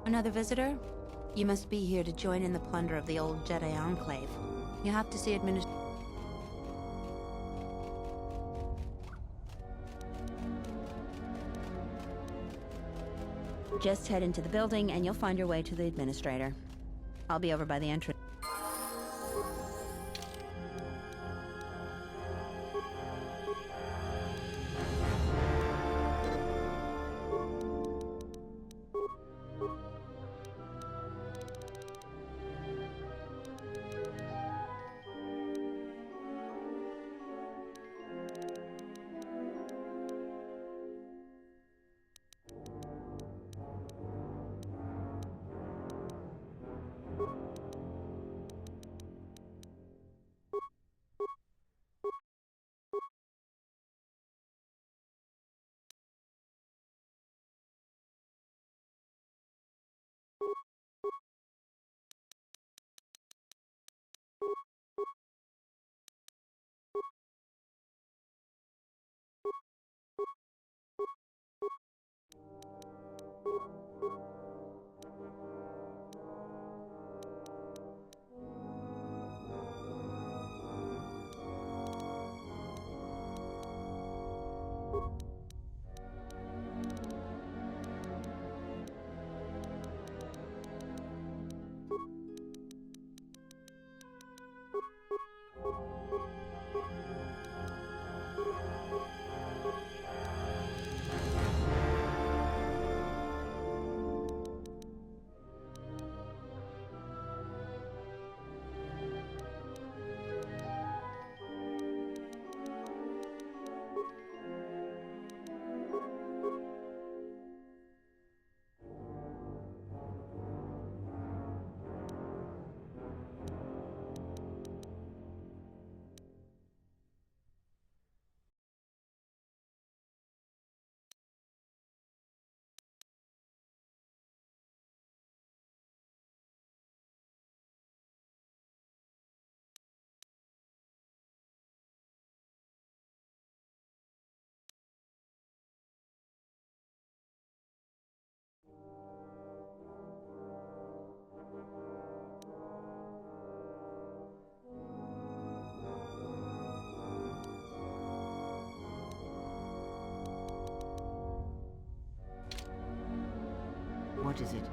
Another visitor? You must be here to join in the plunder of the old Jedi Enclave. You have to see Just head into the building and you'll find your way to the administrator. I'll be over by the entrance. What is it?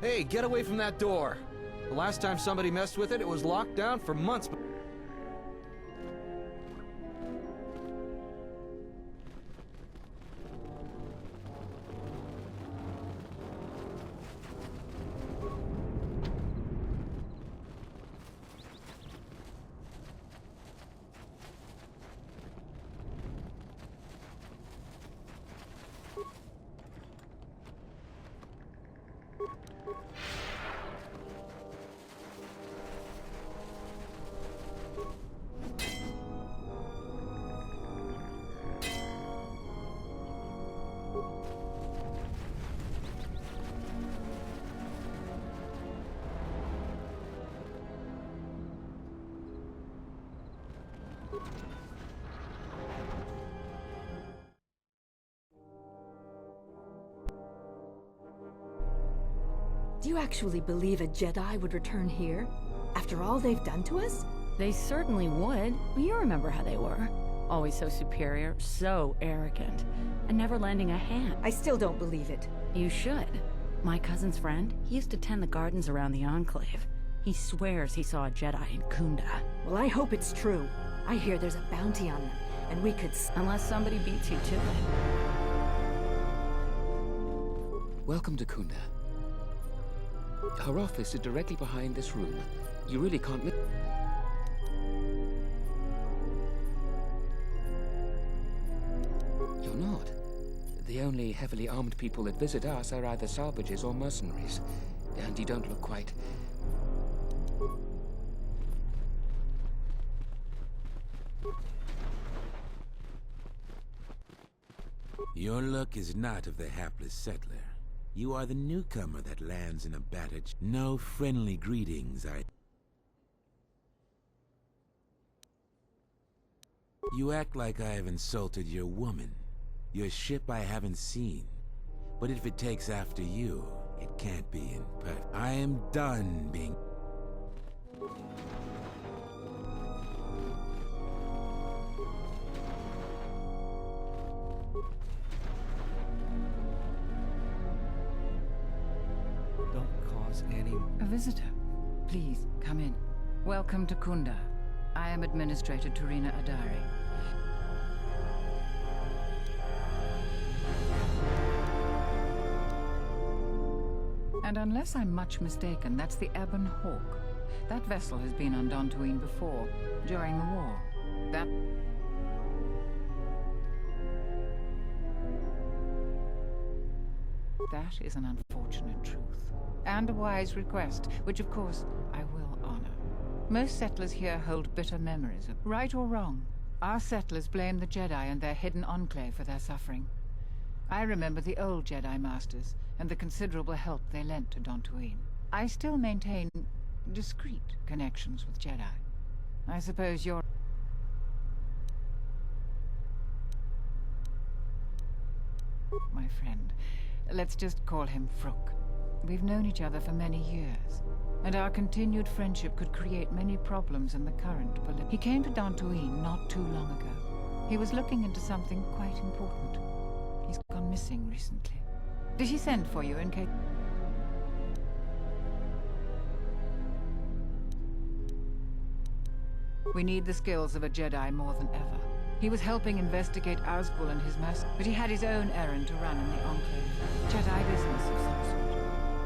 Hey, get away from that door! The last time somebody messed with it, it was locked down for months. Do you actually believe a Jedi would return here? After all they've done to us? They certainly would. You remember how they were. Always so superior, so arrogant, and never lending a hand. I still don't believe it. You should. My cousin's friend, he used to tend the gardens around the Enclave. He swears he saw a Jedi in Khoonda. Well, I hope it's true. I hear there's a bounty on them, and we could... Unless somebody beats you to it. Welcome to Khoonda. Her office is directly behind this room. You really can't miss... You're not. The only heavily armed people that visit us are either salvagers or mercenaries. And you don't look quite... Your luck is not of the hapless settler. You are the newcomer that lands in a battered... No friendly greetings, You act like I have insulted your woman. Your ship I haven't seen. But if it takes after you, it can't be in perfect. I am done being... A visitor. Please, come in. Welcome to Khoonda. I am Administrator Turina Adari. And unless I'm much mistaken, that's the Ebon Hawk. That vessel has been on Dantooine before, during the war. That is an unfortunate truth. And a wise request, which of course I will honor. Most settlers here hold bitter memories of... Right or wrong, our settlers blame the Jedi and their hidden enclave for their suffering. I remember the old Jedi Masters and the considerable help they lent to Dantooine. I still maintain discreet connections with Jedi. I suppose you're... My friend. Let's just call him Vrook. We've known each other for many years, and our continued friendship could create many problems in the current political... He came to Dantooine not too long ago. He was looking into something quite important. He's gone missing recently. Did he send for you in case... We need the skills of a Jedi more than ever. He was helping investigate Azkul and his mercenaries, but he had his own errand to run in the Enclave. Jedi business of some sort.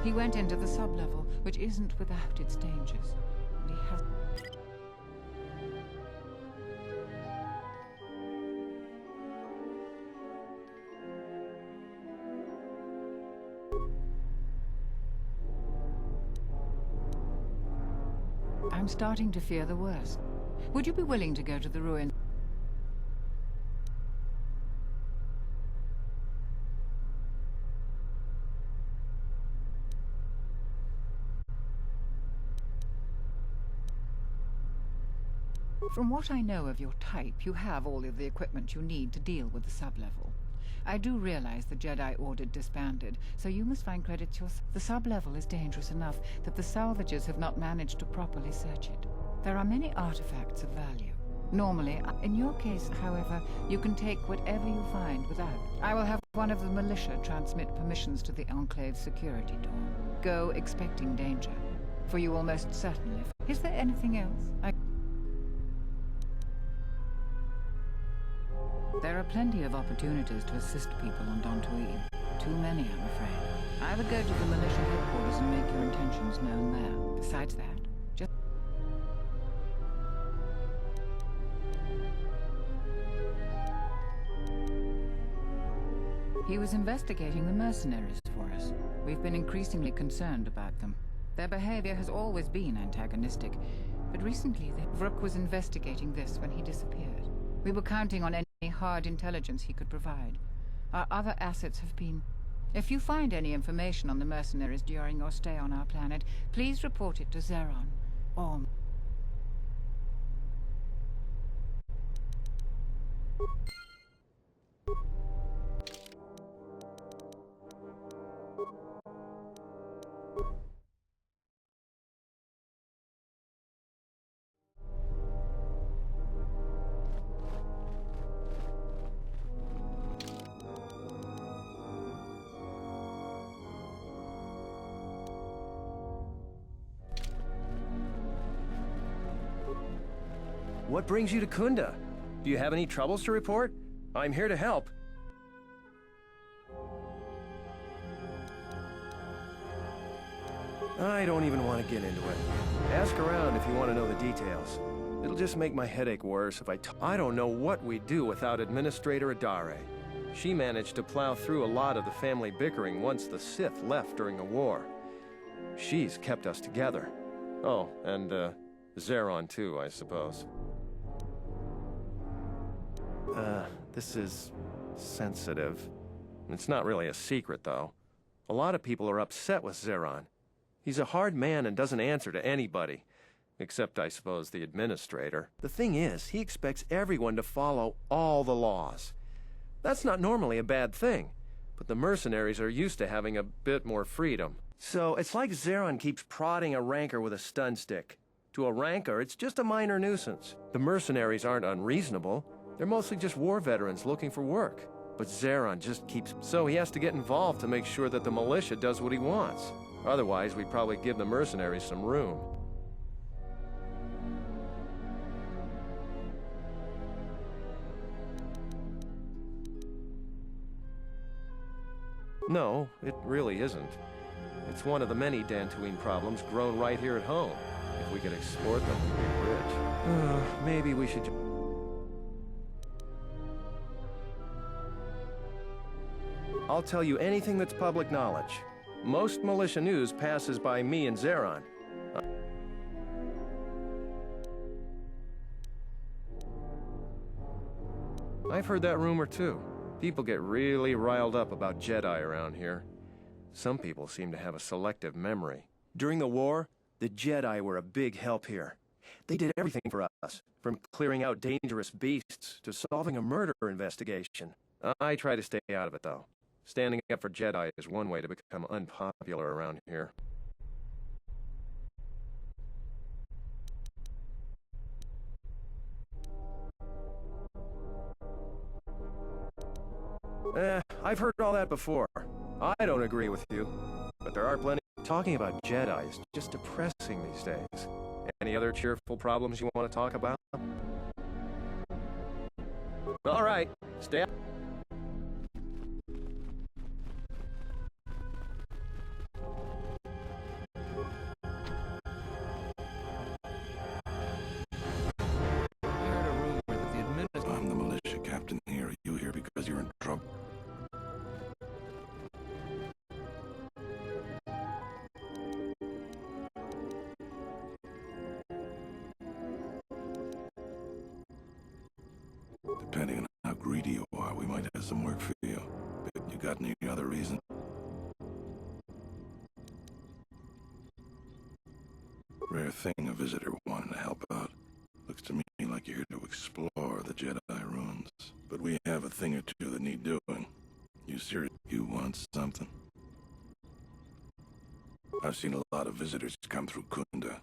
He went into the sub-level, which isn't without its dangers. And he has... I'm starting to fear the worst. Would you be willing to go to the ruins? From what I know of your type, you have all of the equipment you need to deal with the sub-level. I do realize the Jedi Order disbanded, so you must find credit yourself. The sub-level is dangerous enough that the salvagers have not managed to properly search it. There are many artifacts of value. Normally, in your case, however, you can take whatever you find without. I will have one of the militia transmit permissions to the Enclave security door. Go expecting danger, for you will most certainly... Is there anything else? There are plenty of opportunities to assist people on Dantooine. Too many, I'm afraid. I would go to the militia headquarters and make your intentions known there. Besides that, just... He was investigating the mercenaries for us. We've been increasingly concerned about them. Their behavior has always been antagonistic, but recently Vrook was investigating this when he disappeared. We were counting on any hard intelligence he could provide. Our other assets have been... If you find any information on the mercenaries during your stay on our planet, please report it to Zeron, or... What brings you to Khoonda? Do you have any troubles to report? I'm here to help. I don't even want to get into it. Ask around if you want to know the details. It'll just make my headache worse if I don't know what we'd do without Administrator Adare. She managed to plow through a lot of the family bickering once the Sith left during the war. She's kept us together. Oh, and, Zeron too, I suppose. This is sensitive. It's not really a secret, though. A lot of people are upset with Zeron. He's a hard man and doesn't answer to anybody. Except, I suppose, the Administrator. The thing is, he expects everyone to follow all the laws. That's not normally a bad thing, but the mercenaries are used to having a bit more freedom. So, it's like Zeron keeps prodding a rancor with a stun stick. To a rancor, it's just a minor nuisance. The mercenaries aren't unreasonable. They're mostly just war veterans looking for work. But Zeron just keeps... So he has to get involved to make sure that the militia does what he wants. Otherwise, we'd probably give the mercenaries some room. No, it really isn't. It's one of the many Dantooine problems grown right here at home. If we could export them, we'd be rich. Maybe we should... I'll tell you anything that's public knowledge. Most militia news passes by me and Zeron. I've heard that rumor too. People get really riled up about Jedi around here. Some people seem to have a selective memory. During the war, the Jedi were a big help here. They did everything for us, from clearing out dangerous beasts to solving a murder investigation. I try to stay out of it, though. Standing up for Jedi is one way to become unpopular around here. I've heard all that before. I don't agree with you, but there are plenty. Talking about Jedi is just depressing these days. Any other cheerful problems you want to talk about? All right, stay up. I'm the militia captain here. Are you here because you're in trouble? Depending on how greedy you are, we might have some work for you. But you got any other reason? Rare thing, a visitor wanting to help out. Looks to me like you're here to explore the Jedi ruins. But we have a thing or two that need doing. You serious? You want something? I've seen a lot of visitors come through Khoonda.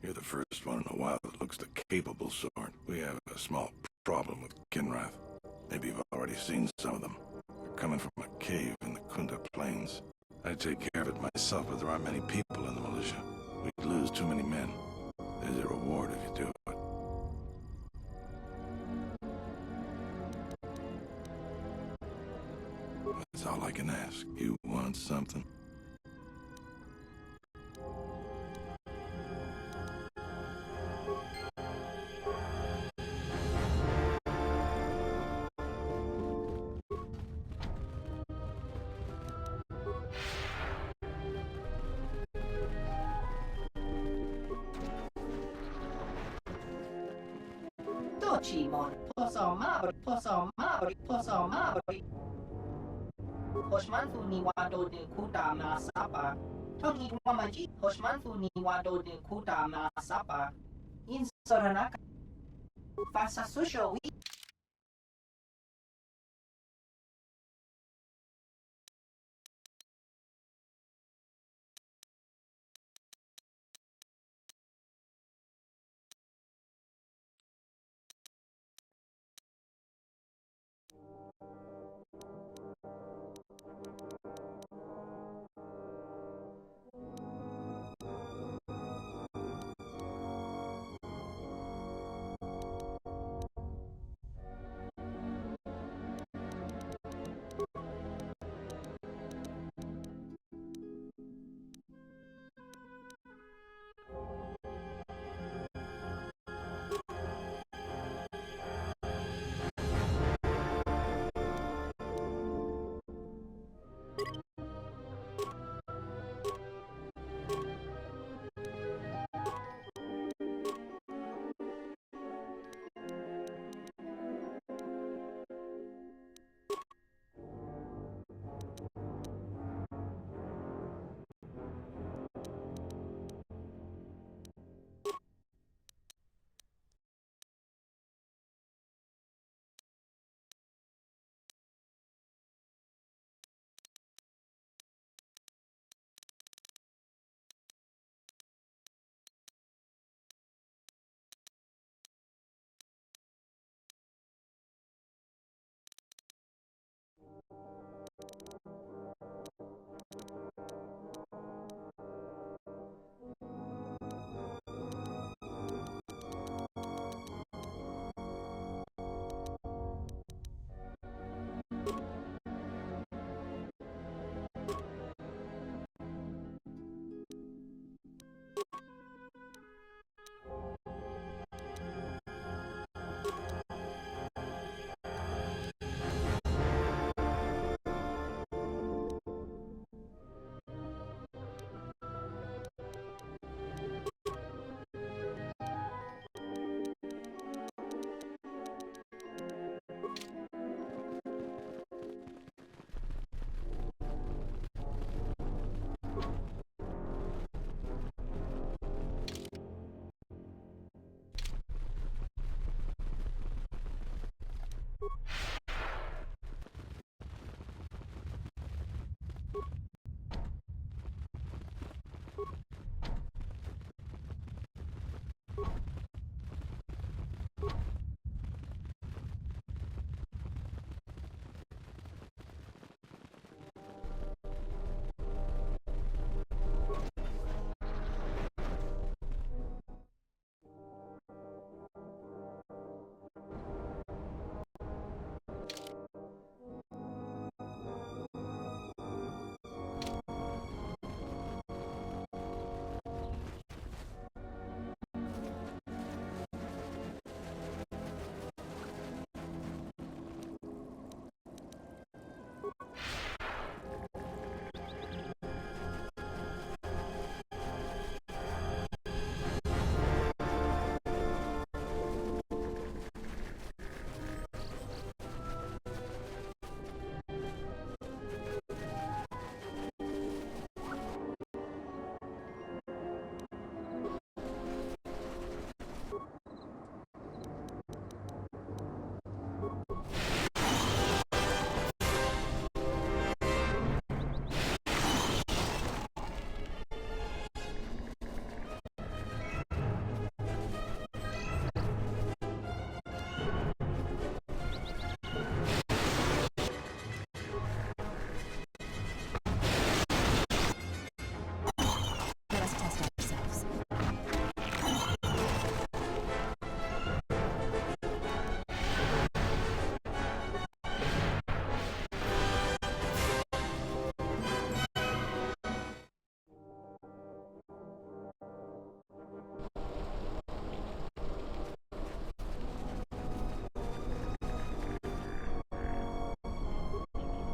You're the first one in a while that looks the capable sort. We have a small problem with Kinrath. Maybe you've already seen some of them. They're coming from a cave in the Khoonda plains. I'd take care of it myself, but there aren't many people in the militia. We'd lose too many men. There's a reward if you do it. That's all I can ask. You want something? Chimon, Hoshman Funi Wado de Kuta Masapa, Tony Wamaji, Hoshman Funi Wado de Kuta Masapa, in Soranaka, Fasa Social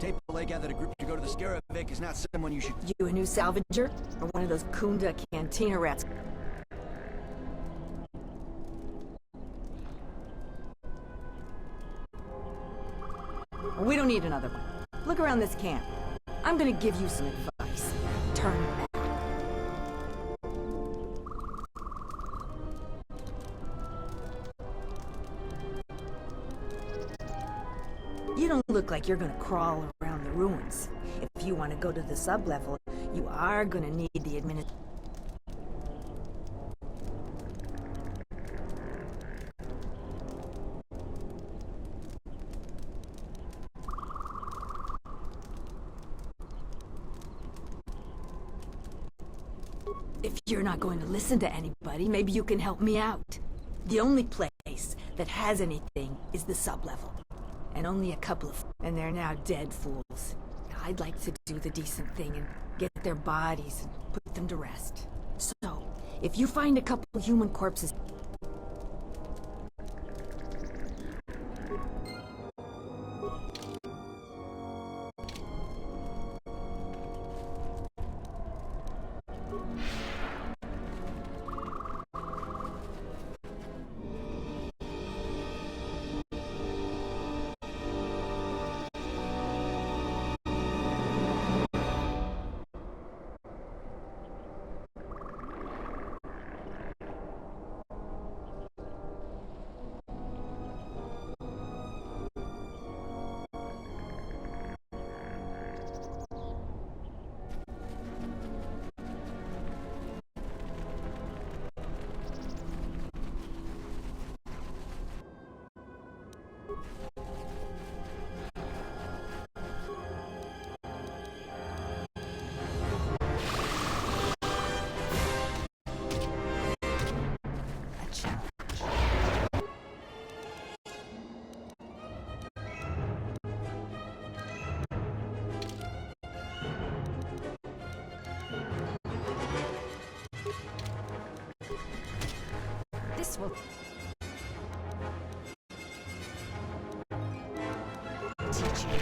Tape-Delay gathered a group to go to the Scarabvik is not someone you should... You a new salvager? Or one of those Khoonda cantina rats? We don't need another one. Look around this camp. I'm gonna give you some advice. Turn back. You don't look like you're gonna crawl around the ruins. If you want to go to the sub-level, you are gonna need the If you're not going to listen to anybody, maybe you can help me out. The only place that has anything is the sub-level. And only a couple of... And they're now dead fools. I'd like to do the decent thing and get their bodies and put them to rest. So, if you find a couple human corpses... This will... teach you.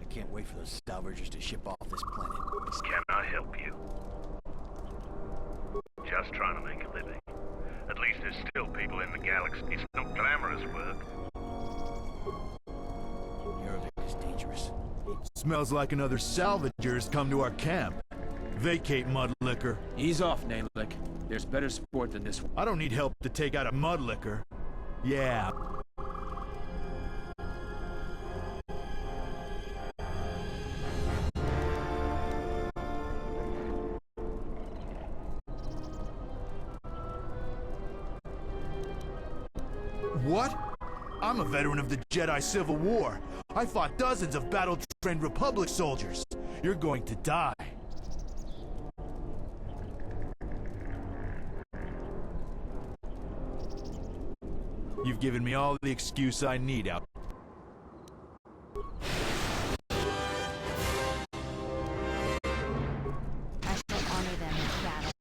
Can't wait for those salvagers to ship off this planet. Can I help you? Just trying to make a living. At least there's still people in the galaxy. It's no glamorous work. Yarvik is dangerous. Smells like another salvager's come to our camp. Vacate, Mudlicker. Ease off, Nalick. There's better sport than this one. I don't need help to take out a Mudlicker. Yeah. What? I'm a veteran of the Jedi Civil War. I fought dozens of battle-trained Republic soldiers. You're going to die. You've given me all the excuse I need out. I shall honor them in battle.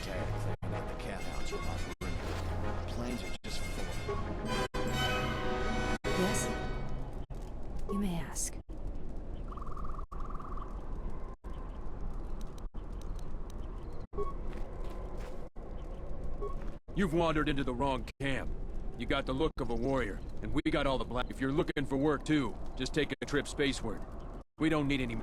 Tired of clearing out the cat house. You've wandered into the wrong camp. You got the look of a warrior, and we got all the black. If you're looking for work too, just take a trip spaceward. We don't need any...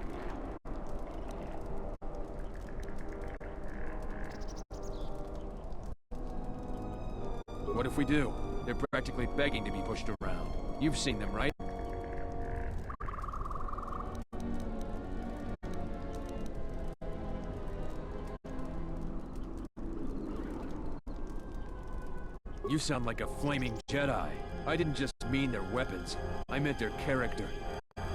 What if we do? They're practically begging to be pushed around. You've seen them, right? You sound like a flaming Jedi. I didn't just mean their weapons. I meant their character.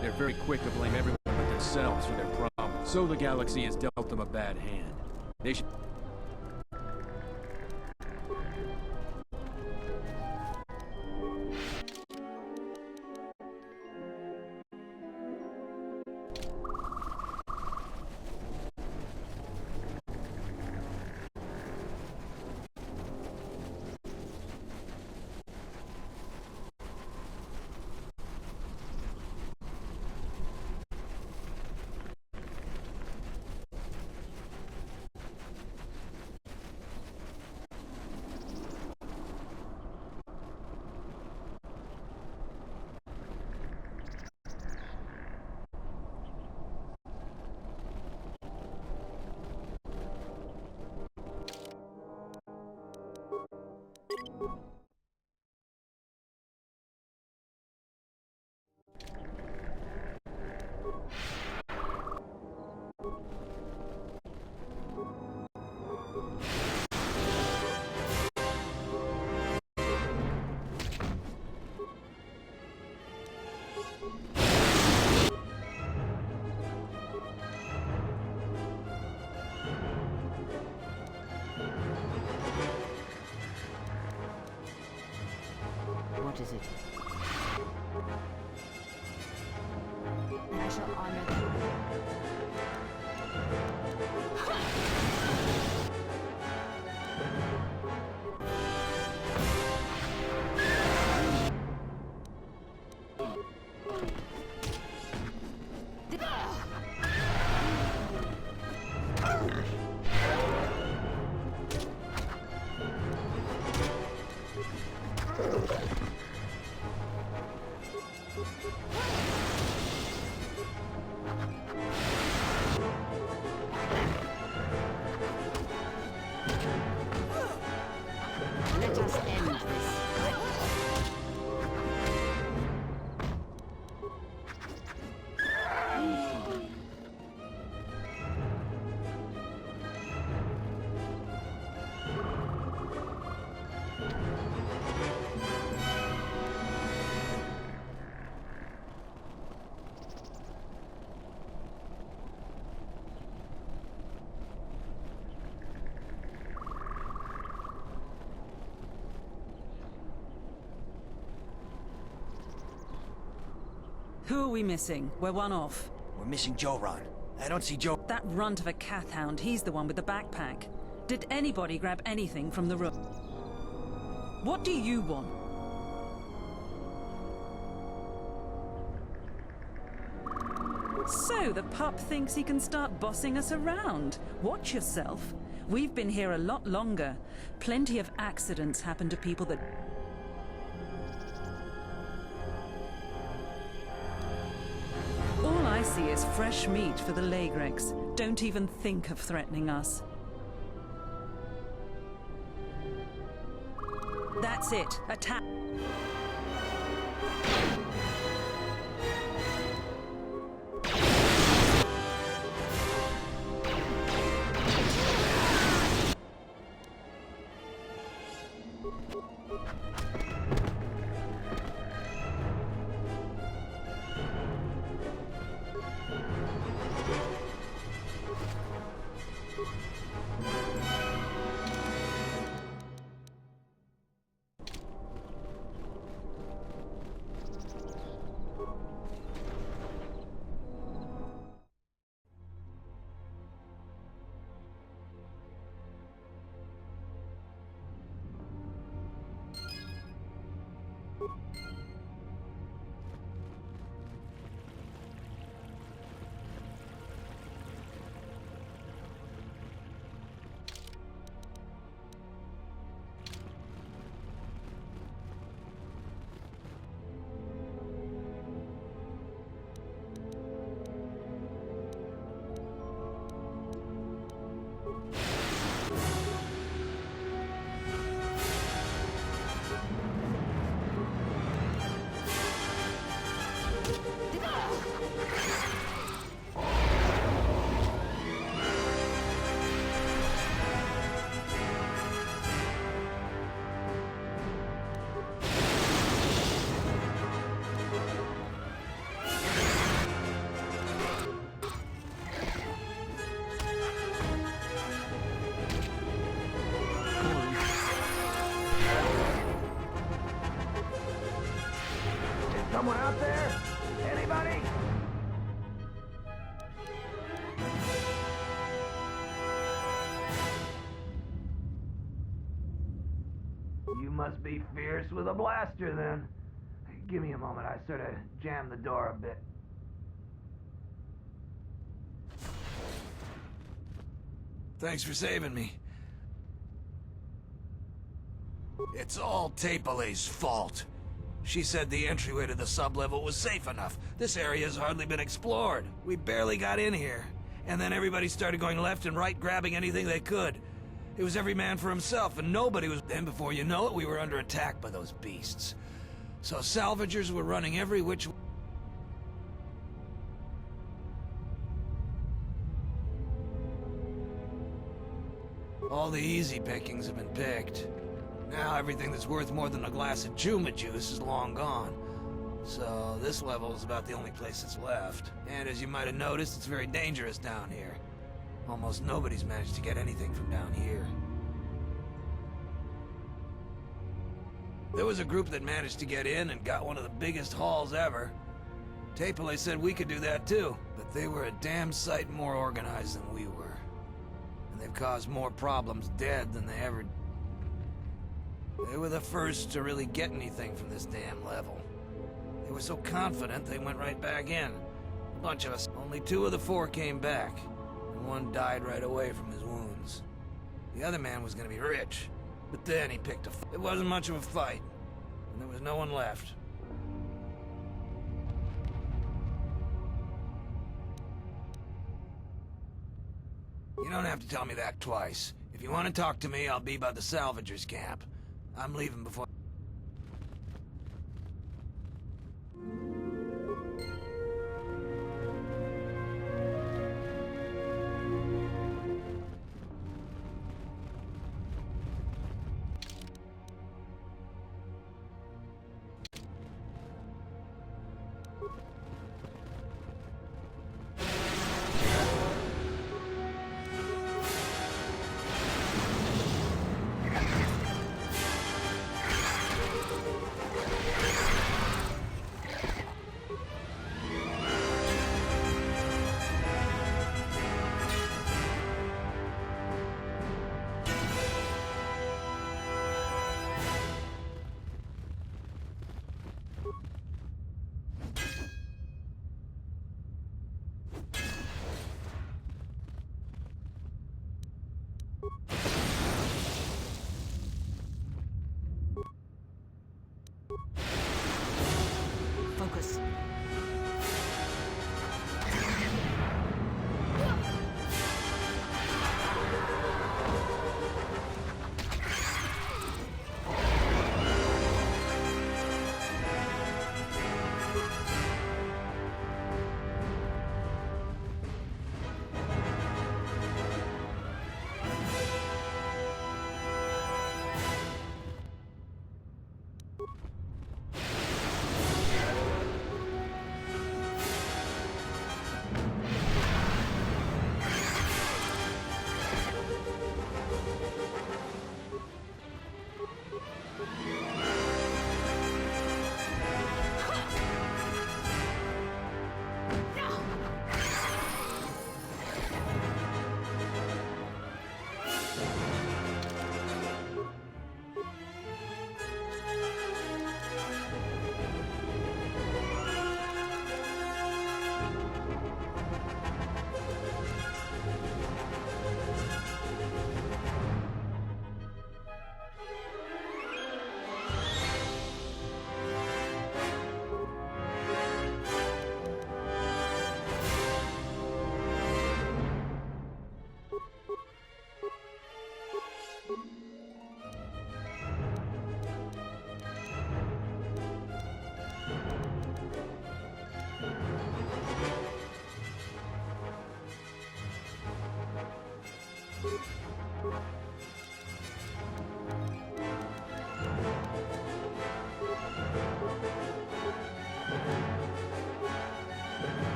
They're very quick to blame everyone but themselves for their problems. So the galaxy has dealt them a bad hand. They should... What is it? I shall honor them. Let us end this. Who are we missing? We're one off. We're missing Joran. I don't see Joe. That runt of a Cathhound, he's the one with the backpack. Did anybody grab anything from the room? What do you want? So, the pup thinks he can start bossing us around. Watch yourself. We've been here a lot longer. Plenty of accidents happen to people that... All I see is fresh meat for the Lagrex. Don't even think of threatening us. That's it. Attack! You must be fierce with a blaster, then. Give me a moment. I sort of jammed the door a bit. Thanks for saving me. It's all Tapele's fault. She said the entryway to the sublevel was safe enough. This area's hardly been explored. We barely got in here. And then everybody started going left and right, grabbing anything they could. It was every man for himself, and nobody was... Then before you know it, we were under attack by those beasts. So salvagers were running every which... All the easy pickings have been picked. Now everything that's worth more than a glass of Juma juice is long gone. So this level is about the only place that's left. And as you might have noticed, it's very dangerous down here. Almost nobody's managed to get anything from down here. There was a group that managed to get in and got one of the biggest hauls ever. Tapele said we could do that too, but they were a damn sight more organized than we were. And they've caused more problems dead than they ever... They were the first to really get anything from this damn level. They were so confident they went right back in. A bunch of us. Only 2 of the 4 came back, and 1 died right away from his wounds. The other man was gonna be rich, but then he picked a... It wasn't much of a fight, and there was no one left. You don't have to tell me that twice. If you want to talk to me, I'll be by the salvagers camp. I'm leaving before... Focus.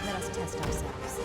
Let us test ourselves.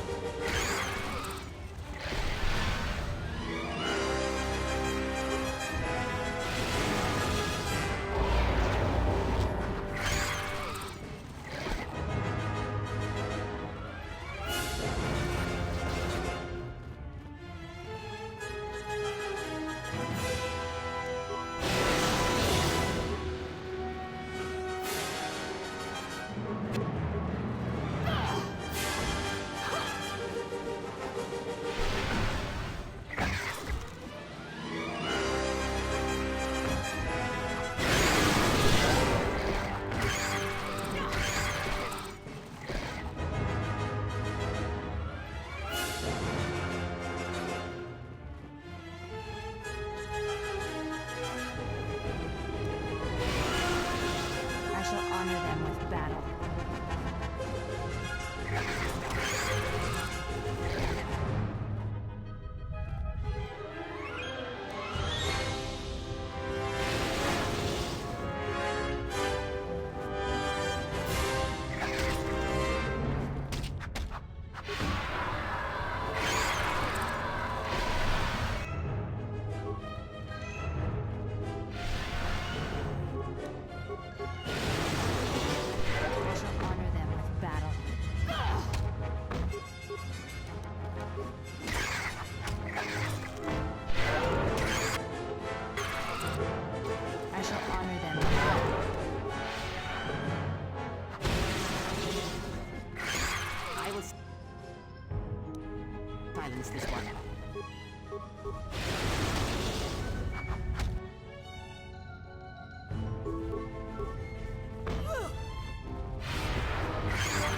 Silence this one.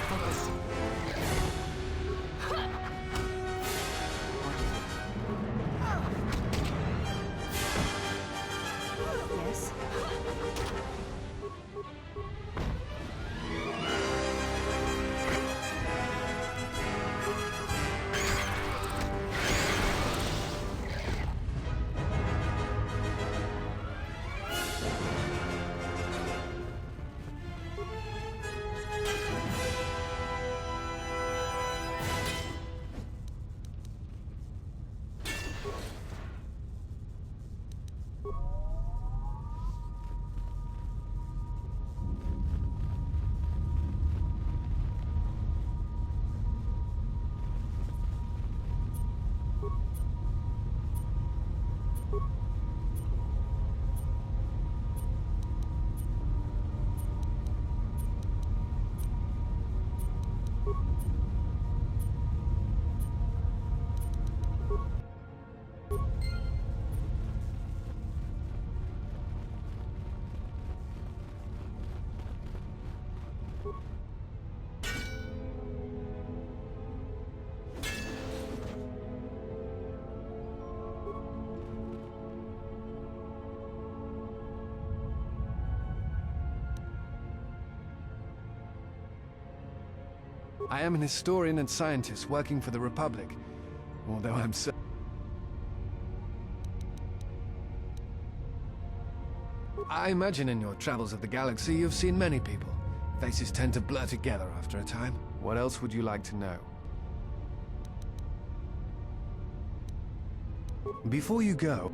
Focus. Yes. I am an historian and scientist working for the Republic, although I'm so... I imagine in your travels of the galaxy you've seen many people. Faces tend to blur together after a time. What else would you like to know? Before you go...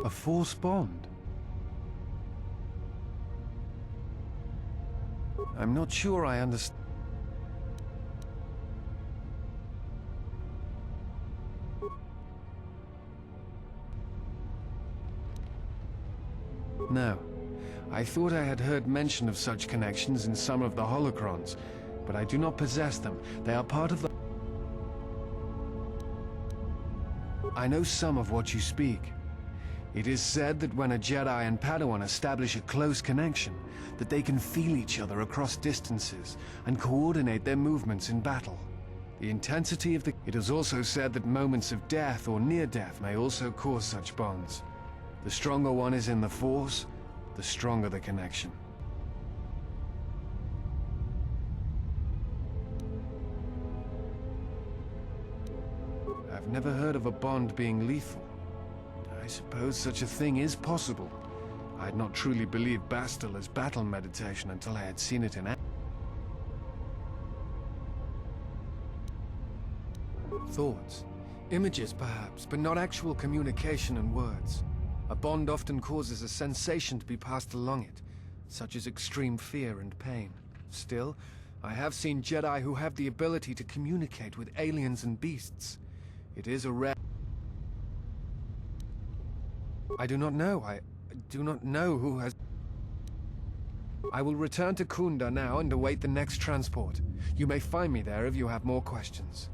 A Force bond? I'm not sure I understand. No. I thought I had heard mention of such connections in some of the holocrons, but I do not possess them. They are part of the... I know some of what you speak. It is said that when a Jedi and Padawan establish a close connection, that they can feel each other across distances and coordinate their movements in battle. The intensity of the... It is also said that moments of death or near death may also cause such bonds. The stronger one is in the Force, the stronger the connection. I've never heard of a bond being lethal. I suppose such a thing is possible. I had not truly believed Bastille as battle meditation until I had seen it in action. Thoughts. Images, perhaps, but not actual communication and words. A bond often causes a sensation to be passed along it, such as extreme fear and pain. Still, I have seen Jedi who have the ability to communicate with aliens and beasts. It is a rare... I do not know. I do not know who has... I will return to Khoonda now and await the next transport. You may find me there if you have more questions.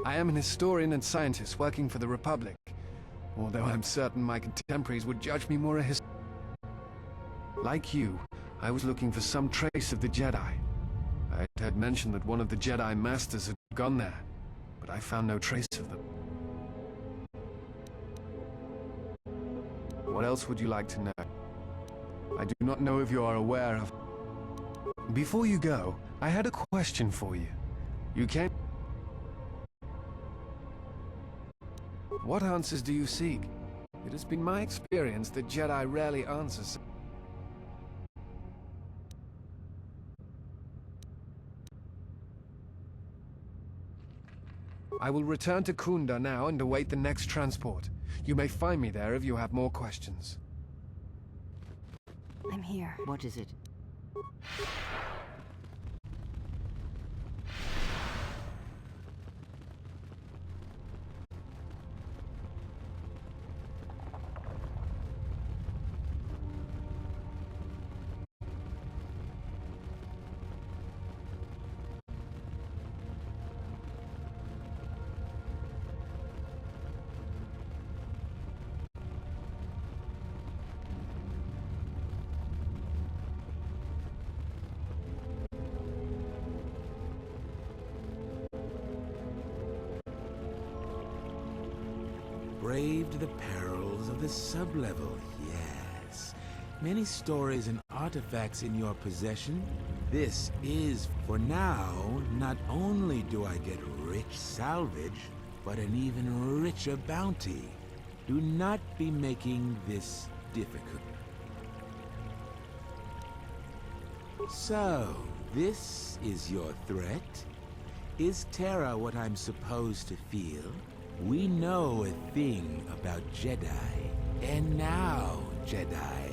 I am an historian and scientist working for the Republic, although I'm certain my contemporaries would judge me more a Like you, I was looking for some trace of the Jedi. I had mentioned that one of the Jedi Masters had gone there, but I found no trace of them. What else would you like to know? I do not know if you are aware of... Before you go, I had a question for you. You came... What answers do you seek? It has been my experience that Jedi rarely answer. I will return to Khoonda now and await the next transport. You may find me there if you have more questions. I'm here. What is it? Braved the perils of the sublevel, yes. Many stories and artifacts in your possession. This is, for now, not only do I get rich salvage, but an even richer bounty. Do not be making this difficult. So, this is your threat? Is terror what I'm supposed to feel? We know a thing about Jedi. And now, Jedi...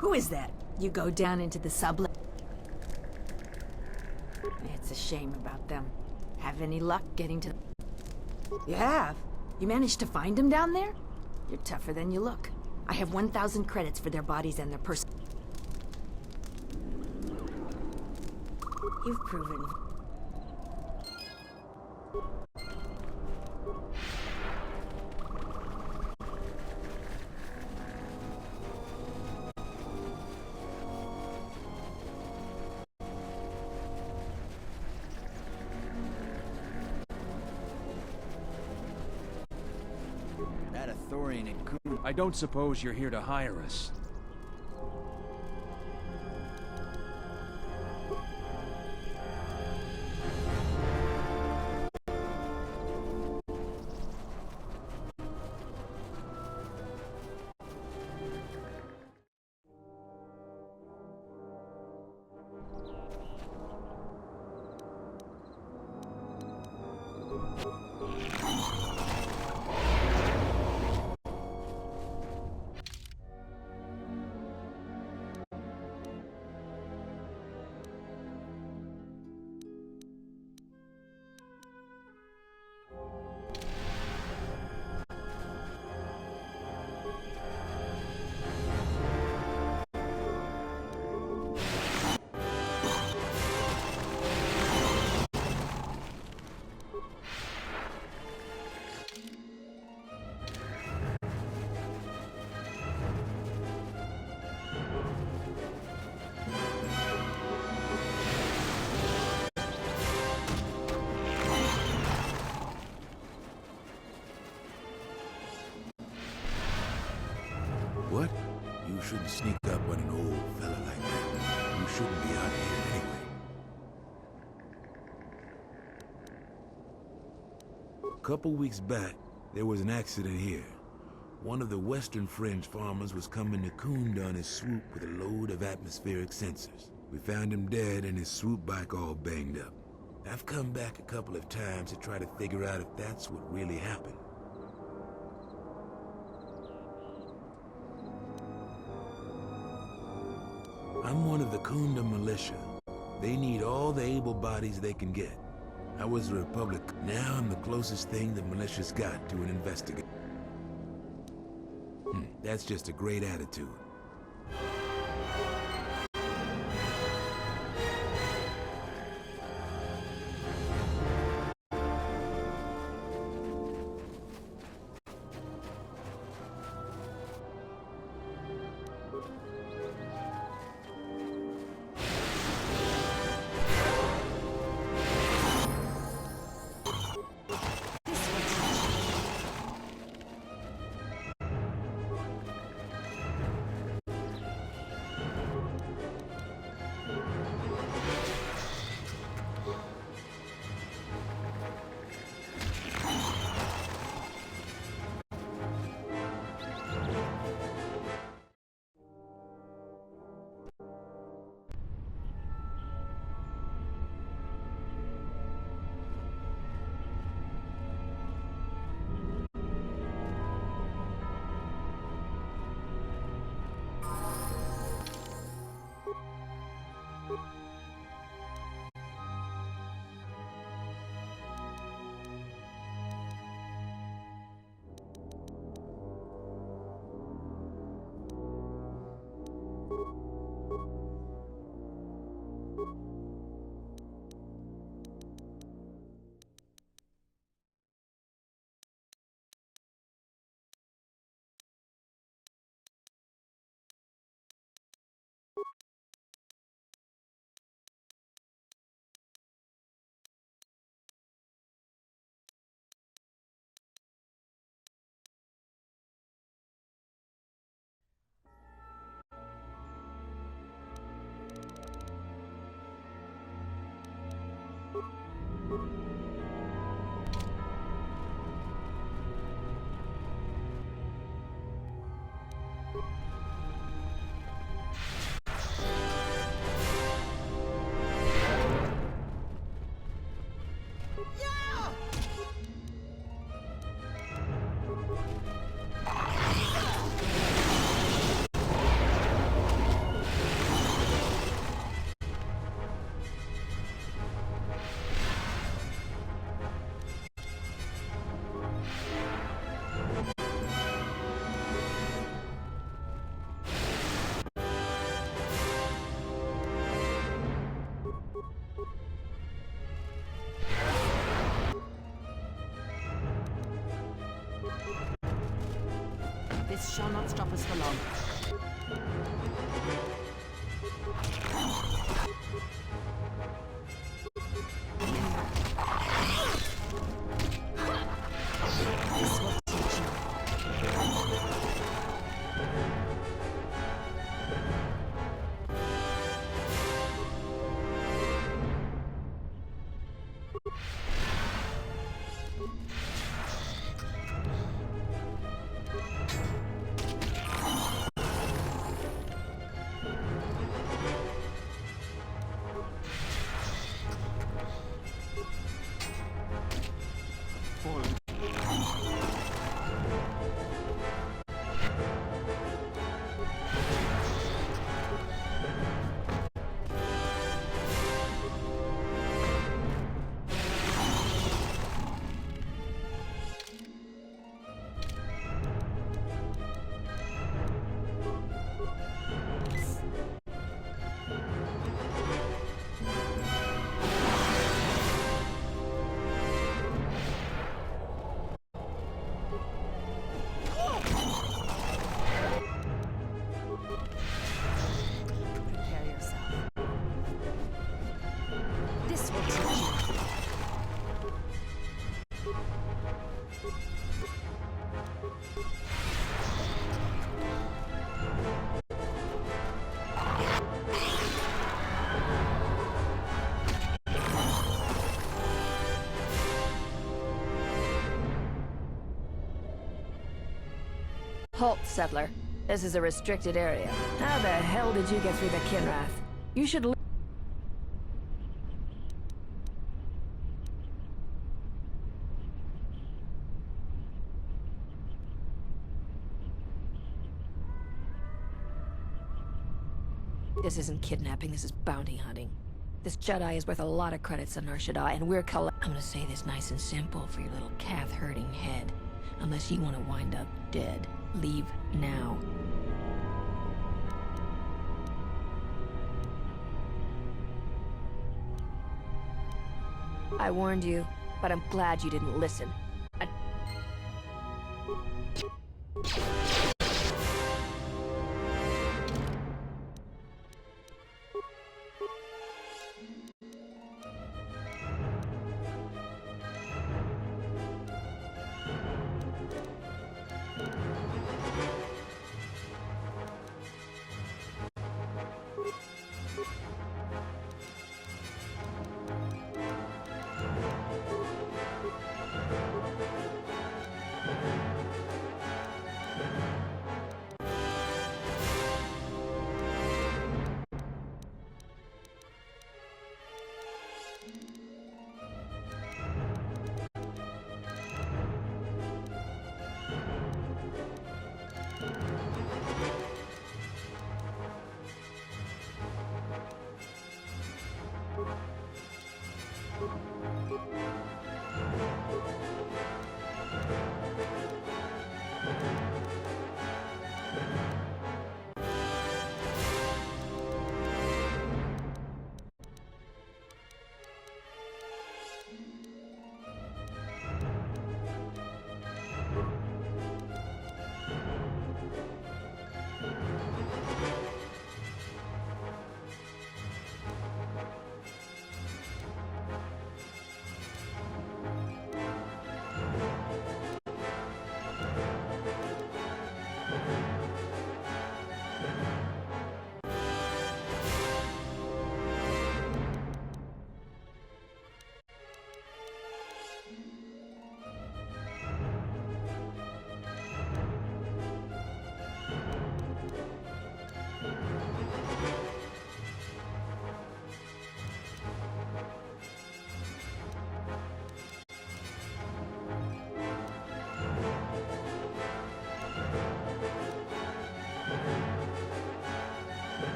Who is that? You go down into the sublet. It's a shame about them. Have any luck getting to... You have? You managed to find them down there? You're tougher than you look. I have 1,000 credits for their bodies and their person. You've proven... I don't suppose you're here to hire us. shouldn't sneak up on an old fella like that. You shouldn't be out here anyway. A couple weeks back, there was an accident here. One of the Western Fringe farmers was coming to Khoonda on his swoop with a load of atmospheric sensors. We found him dead and his swoop bike all banged up. I've come back a couple of times to try to figure out if that's what really happened. I'm one of the Khoonda militia. They need all the able bodies they can get. I was a Republic. Now I'm the closest thing the militia's got to an investigator. That's just a great attitude. This shall not stop us for long. This will teach you. Halt, settler. This is a restricted area. How the hell did you get through the Kinrath? You should This isn't kidnapping, this is bounty hunting. This Jedi is worth a lot of credits on Nar Shaddaa, and we're I'm gonna say this nice and simple for your little calf-hurting head. Unless you want to wind up dead. Leave now. I warned you, but I'm glad you didn't listen.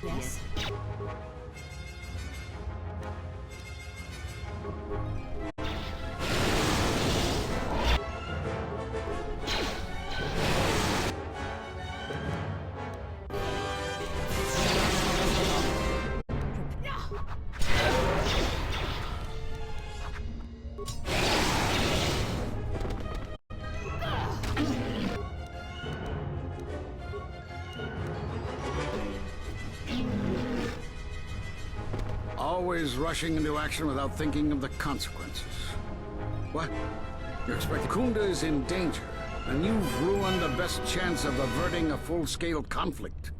Yes. Always rushing into action without thinking of the consequences. What? You expect Khoonda is in danger, and you've ruined the best chance of averting a full-scale conflict.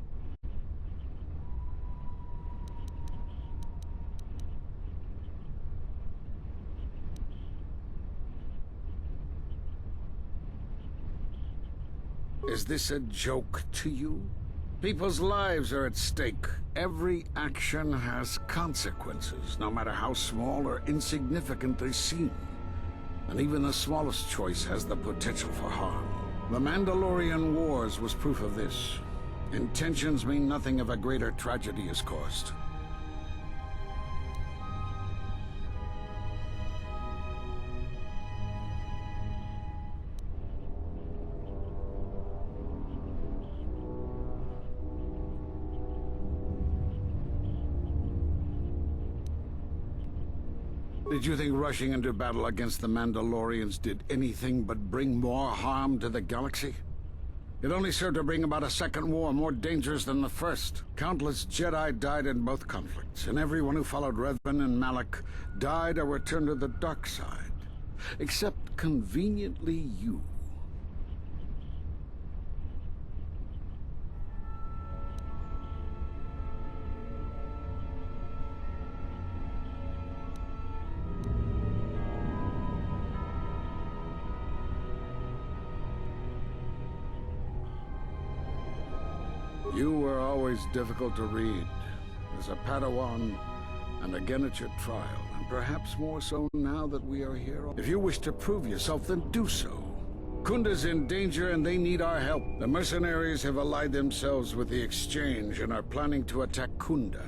Is this a joke to you? People's lives are at stake. Every action has consequences, no matter how small or insignificant they seem. And even the smallest choice has the potential for harm. The Mandalorian Wars was proof of this. Intentions mean nothing if a greater tragedy is caused. Did you think rushing into battle against the Mandalorians did anything but bring more harm to the galaxy? It only served to bring about a second war more dangerous than the first. Countless Jedi died in both conflicts, and everyone who followed Revan and Malak died or returned to the dark side. Except, conveniently, you. You were always difficult to read, as a Padawan, and again at your trial, and perhaps more so now that we are here. If you wish to prove yourself, then do so. Khoonda's in danger and they need our help. The mercenaries have allied themselves with the Exchange and are planning to attack Khoonda.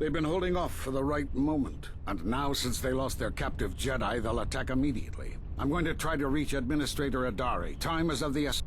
They've been holding off for the right moment, and now since they lost their captive Jedi, they'll attack immediately. I'm going to try to reach Administrator Adari. Time is of the essence.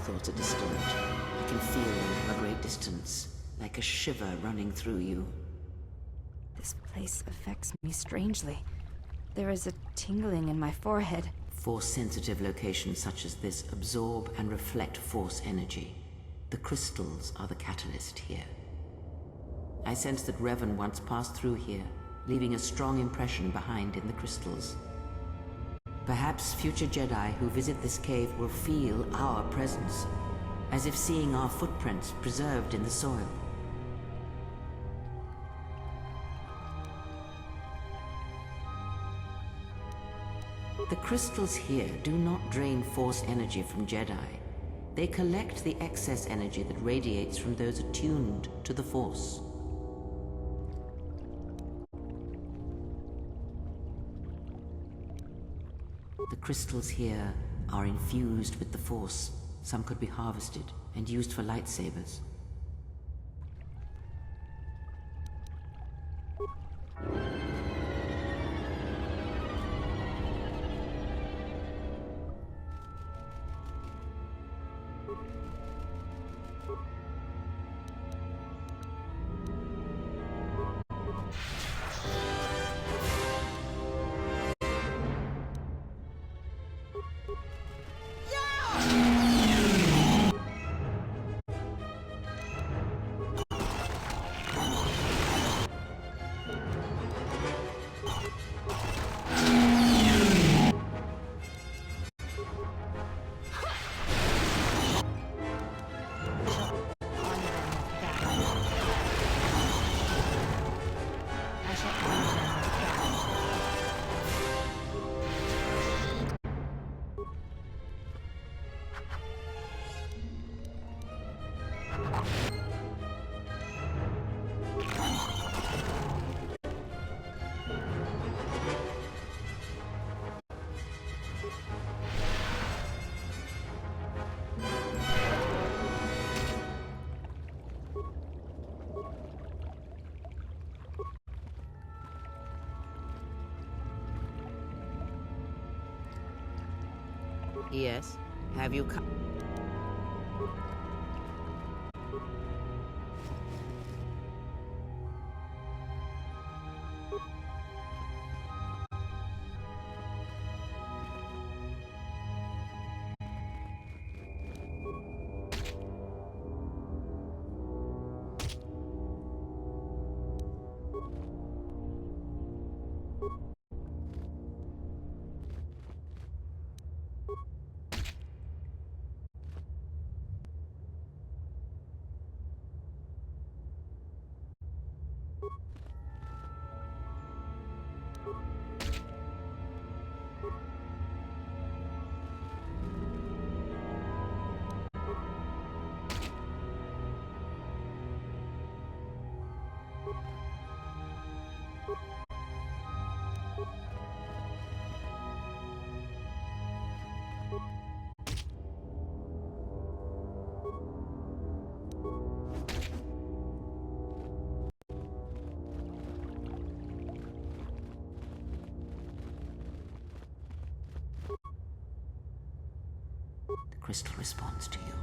Thoughts are distant. I can feel them from a great distance, like a shiver running through you. This place affects me strangely. There is a tingling in my forehead. Force-sensitive locations such as this absorb and reflect Force energy. The crystals are the catalyst here. I sense that Revan once passed through here, leaving a strong impression behind in the crystals. Perhaps future Jedi who visit this cave will feel our presence, as if seeing our footprints preserved in the soil. The crystals here do not drain Force energy from Jedi. They collect the excess energy that radiates from those attuned to the Force. The crystals here are infused with the Force. Some could be harvested and used for lightsabers. Yes? Have you come? The crystal responds to you.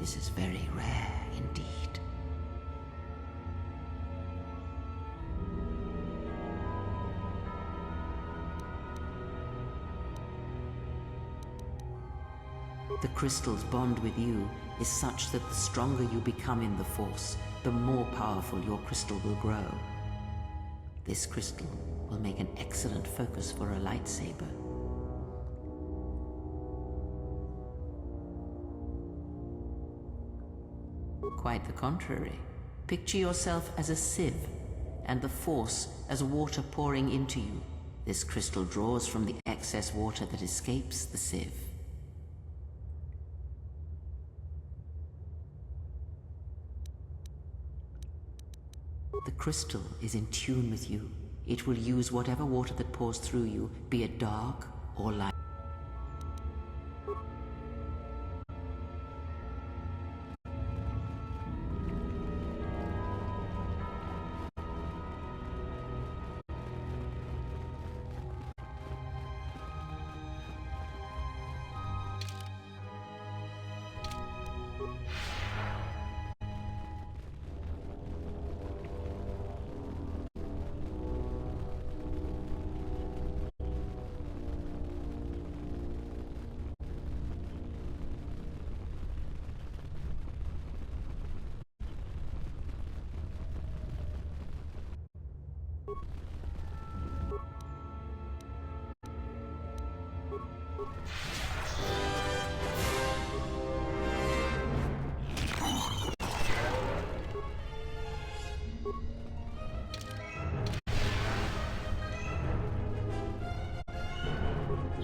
This is very rare indeed. The crystal's bond with you is such that the stronger you become in the Force, the more powerful your crystal will grow. This crystal will make an excellent focus for a lightsaber. Quite the contrary. Picture yourself as a sieve, and the Force as water pouring into you. This crystal draws from the excess water that escapes the sieve. The crystal is in tune with you. It will use whatever water that pours through you, be it dark or light.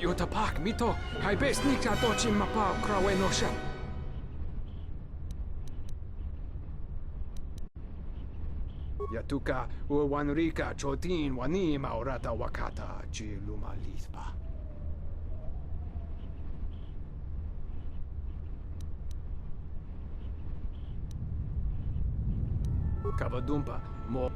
Yotapak mito, hai best nikta tochi mapao krawe nosha. Yatuka uwanrika chotin wani maurata wakata chi luma lispa. Kavadumpa mo.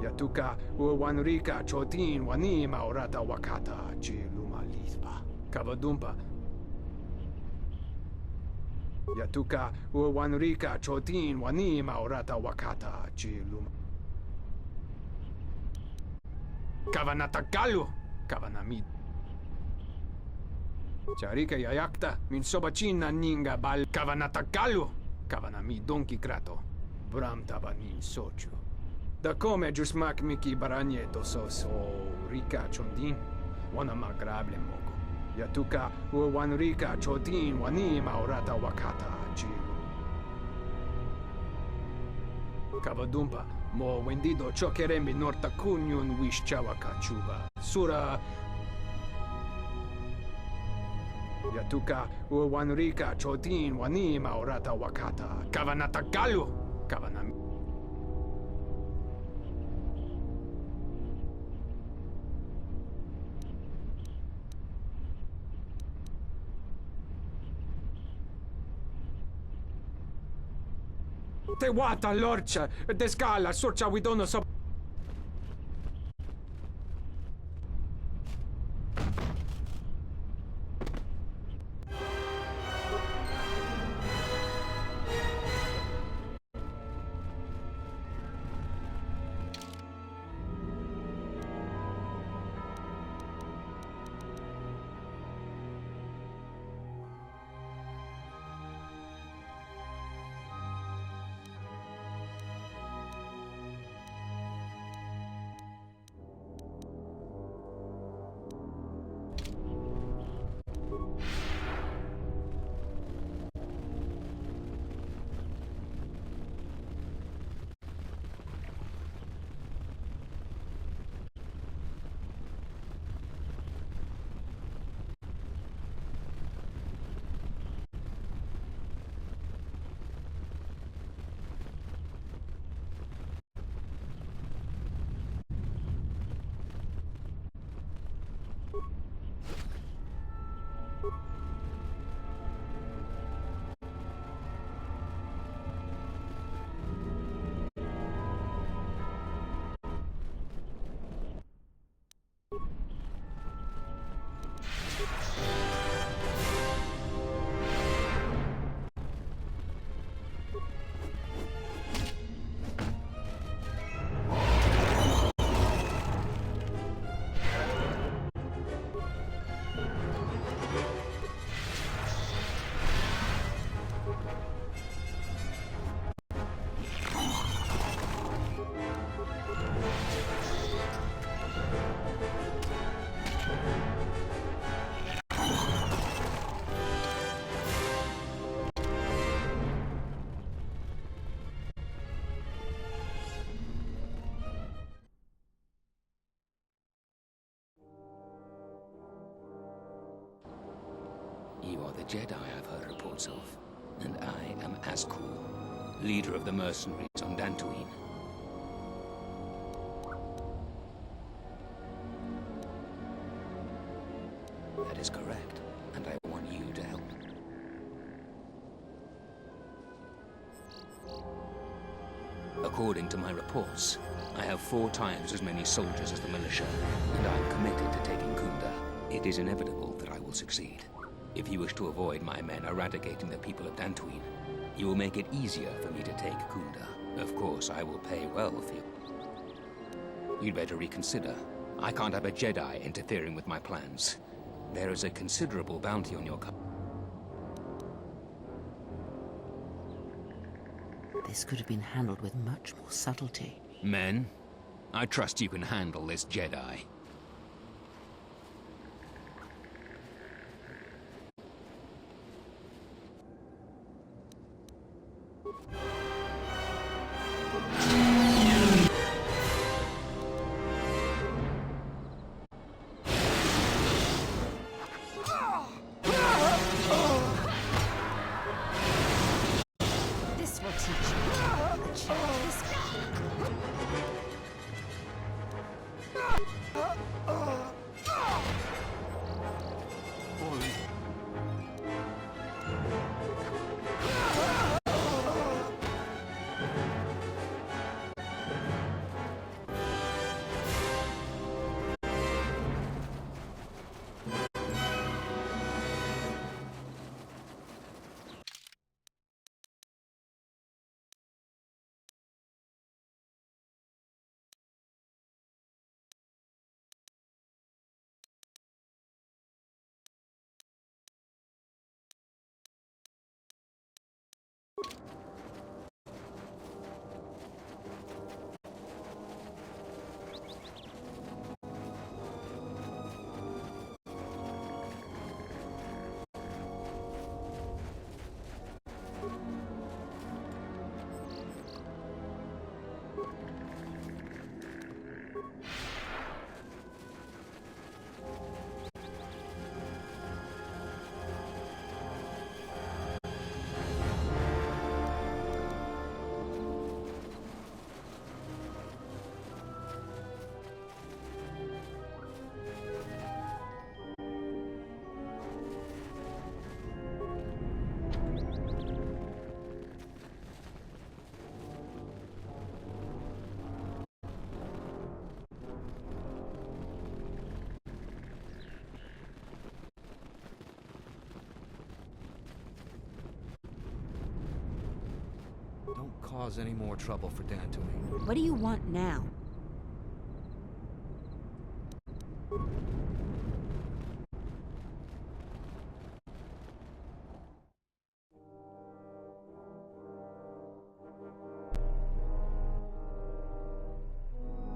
Yatuka uwanrika chotin wani maurata wakata chi luma lispa. Kavadumpa. Yatuka uwanrika chotin wani maurata wakata chi luma. Kavanatagalu kavanamid. Charika yayakta min sobachina ninga bal kavanatagalu. Kavanami donki krato, bram tabanin sochu. Da come giusmak miki baranyeto so rika chondin, wana magrable mogo. Yatuka wan rika chotin wani maurata wakata chilu. Kavadumpa, mo wendido chokerembi norta kunyun wish chawaka chuba. Sura Yatuka uwanrika chotin wani maurata wakata kavanatagalu kavanami. Te wata lorcha, descala, sorcha widono so. You are the Jedi I've heard reports of, and I am Azkul, leader of the mercenaries on Dantooine. That is correct, and I want you to help me. According to my reports, I have 4 times as many soldiers as the militia, and I am committed to taking Khoonda. It is inevitable that I will succeed. If you wish to avoid my men eradicating the people of Dantooine, you will make it easier for me to take Khoonda. Of course, I will pay well for you. You'd better reconsider. I can't have a Jedi interfering with my plans. There is a considerable bounty on your This could have been handled with much more subtlety. Men, I trust you can handle this Jedi. Don't cause any more trouble for Dantooine. What do you want now?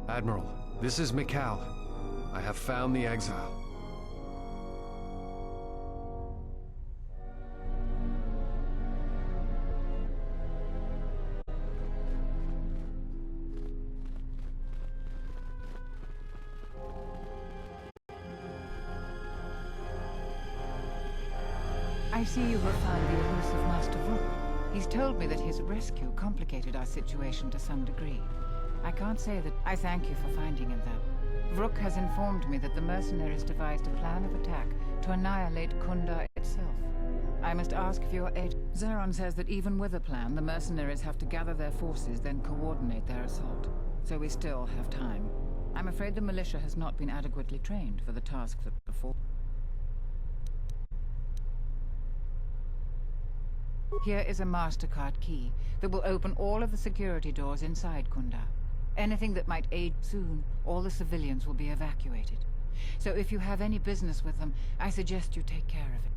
Admiral, this is Mikal. I have found the exile. I see you have found the elusive Master Vrook. He's told me that his rescue complicated our situation to some degree. I can't say that I thank you for finding him, though. Vrook has informed me that the mercenaries devised a plan of attack to annihilate Khoonda itself. I must ask for your aid. Zeron says that even with a plan, the mercenaries have to gather their forces, then coordinate their assault. So we still have time. I'm afraid the militia has not been adequately trained for the task that before. Here is a MasterCard key that will open all of the security doors inside Khoonda. Anything that might aid soon, all the civilians will be evacuated. So if you have any business with them, I suggest you take care of it.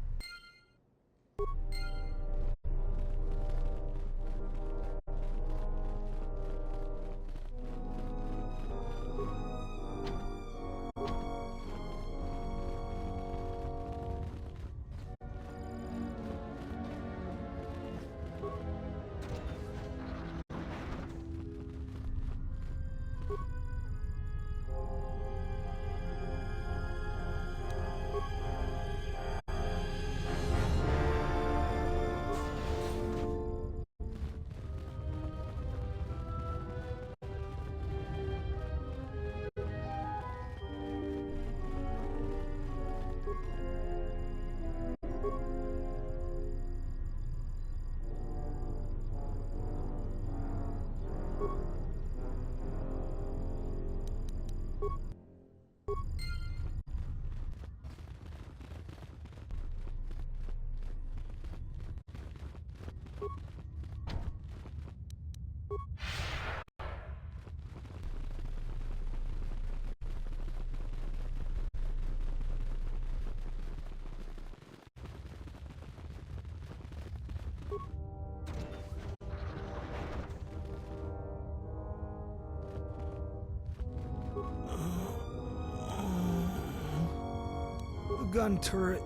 Gun turret.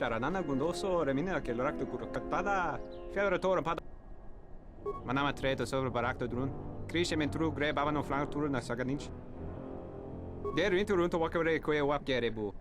Charanana gundoso remina che l'orakto kurakatada. Fiadoratore pada. Manama treto sobre barakto drun. Krishe mentru gre babano flank tur na sagadinch. Der winter runto wakare koe wap gerebu.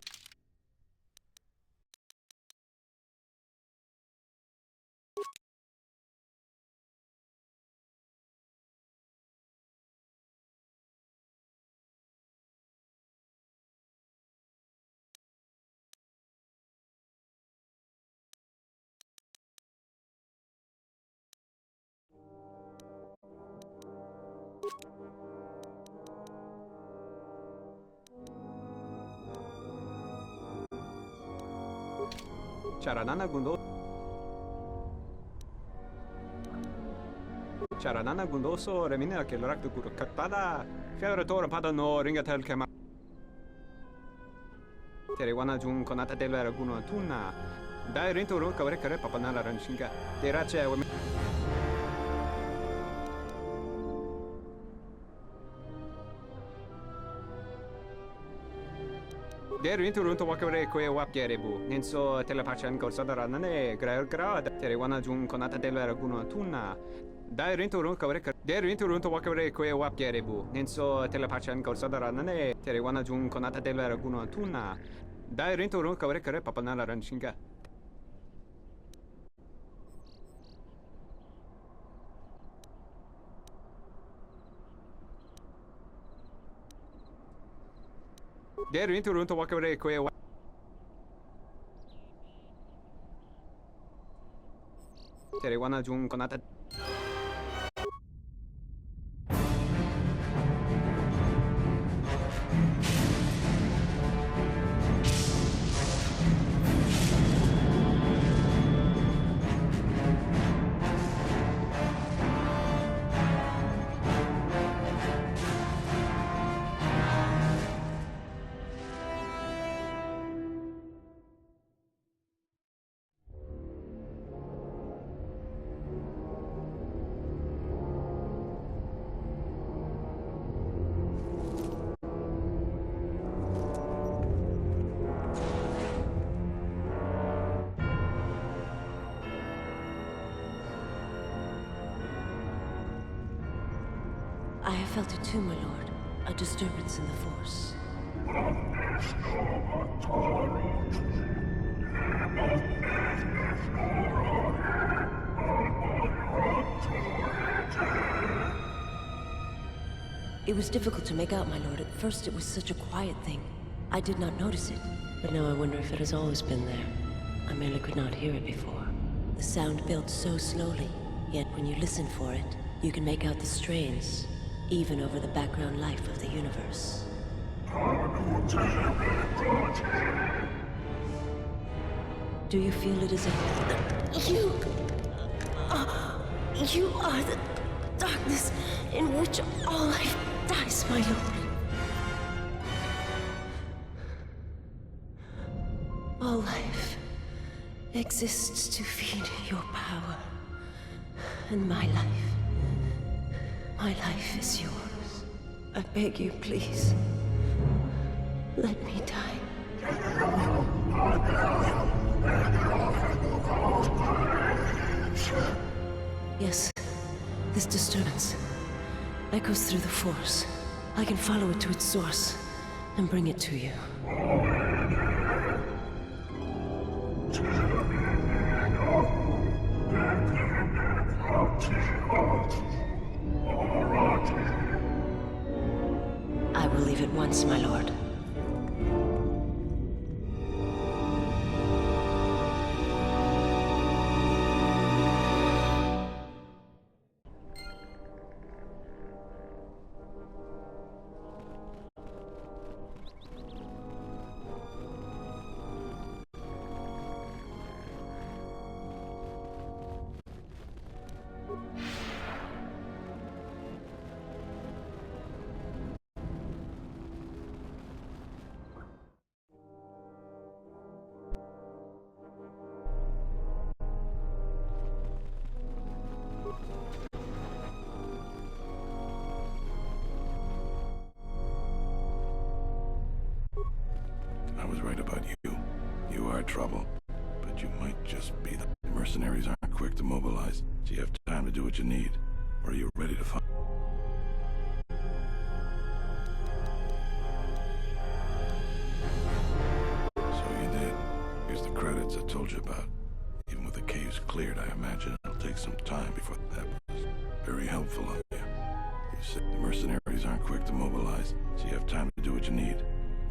Charanana gundoso remina che l'orakto kurakatada. Fiadoratore pada no ringatel kema. Terewana jun konata della raguno tuna. Dai rinto ron kavre kare papanala ranshinga. Terache Der winter runto wakare koe wap gerebu. Nenso telepachan korsada nane grad. Terewana jun konata della raguno tuna. Dai rinto ron kavre kare. Der winter runto wakare koe wap gerebu. Nenso telepachan korsada nane. Terewana jun konata della raguno tuna. Dai rinto ron kavre kare papanala ranshinga. Der winter runto wakare koe wap. Terewana jun konata. I have felt it too, my lord. A disturbance in the Force. It was difficult to make out, my lord. At first it was such a quiet thing. I did not notice it. But now I wonder if it has always been there. I merely could not hear it before. The sound built so slowly, yet when you listen for it, you can make out the strains, even over the background life of the universe. Do you feel it as a... You are the darkness in which all life dies, my lord. All life exists to feed your power. And my life is yours. I beg you, please. Let me die. Yes, this disturbance echoes through the Force. I can follow it to its source and bring it to you. I will leave at once, my lord. I was right about you. You are trouble. but you might just be the mercenaries aren't quick to mobilize, so you have time to do what you need. Or are you ready to fight? So you did. Here's the credits I told you about. Even with the caves cleared, I imagine it'll take some time before that was very helpful of you. You said the mercenaries aren't quick to mobilize, so you have time to do what you need.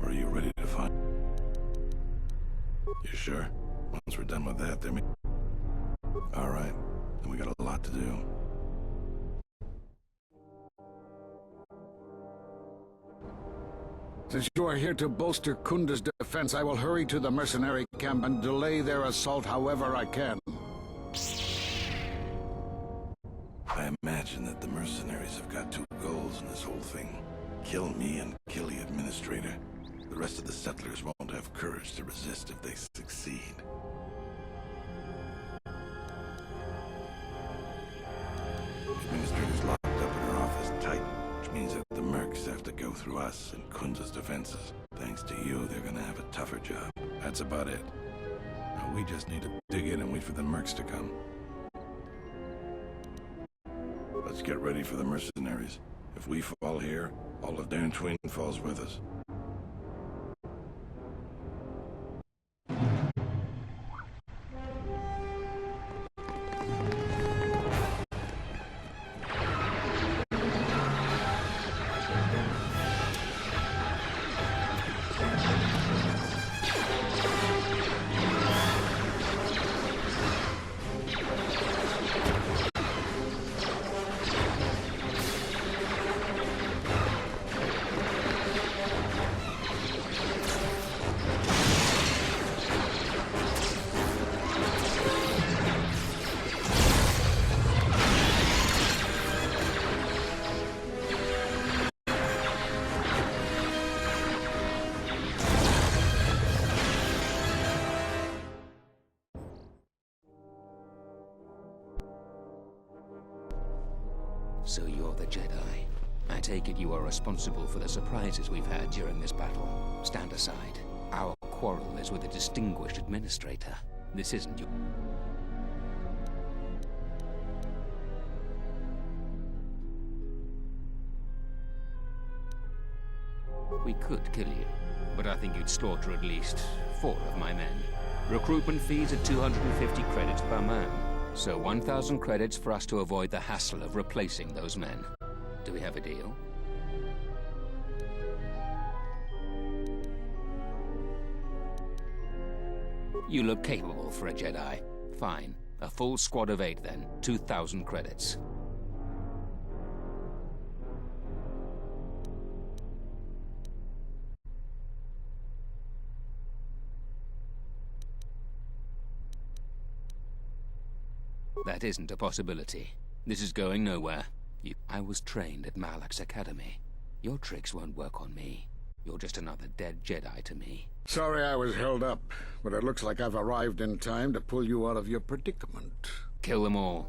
Or are you ready to fight? You sure? Once we're done with that, then all right. Then we got a lot to do. Since you are here to bolster Khoonda's defense, I will hurry to the mercenary camp and delay their assault however I can. I imagine that the mercenaries have got two goals in this whole thing. Kill me and kill the administrator. The rest of the settlers won't have courage to resist if they succeed. The administrator's locked up in her office tight, which means that the mercs have to go through us and Khoonda's defenses. Thanks to you, they're gonna have a tougher job. That's about it. Now we just need to dig in and wait for the mercs to come. Let's get ready for the mercenaries. If we fall here, all of Dantooine falls with us. So you're the Jedi. I take it you are responsible for the surprises we've had during this battle. Stand aside. Our quarrel is with a distinguished administrator. This isn't your... We could kill you, but I think you'd slaughter at least 4 of my men. Recruitment fees are 250 credits per man. So 1,000 credits for us to avoid the hassle of replacing those men. Do we have a deal? You look capable for a Jedi. Fine. A full squad of 8 then. 2,000 credits. That isn't a possibility. This is going nowhere. I was trained at Malak's academy. Your tricks won't work on me. You're just another dead Jedi to me. Sorry I was held up, but it looks like I've arrived in time to pull you out of your predicament. Kill them all.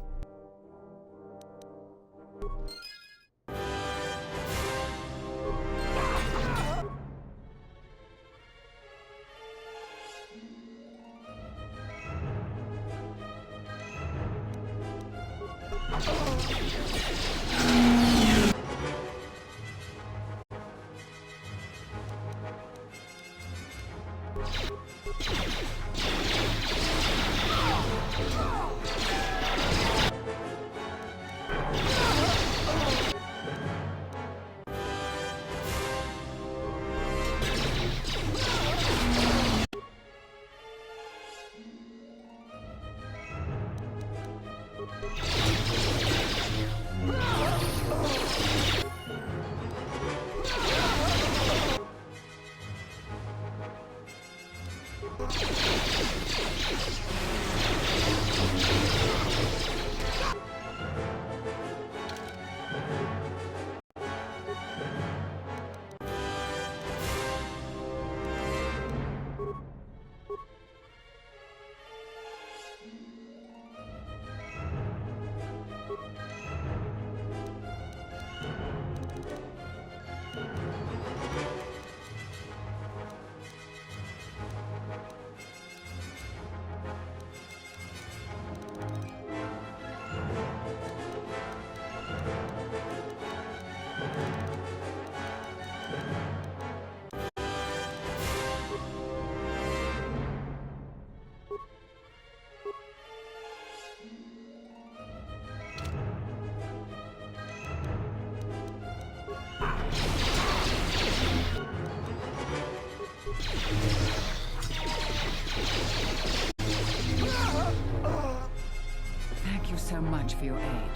Thank you so much for your aid.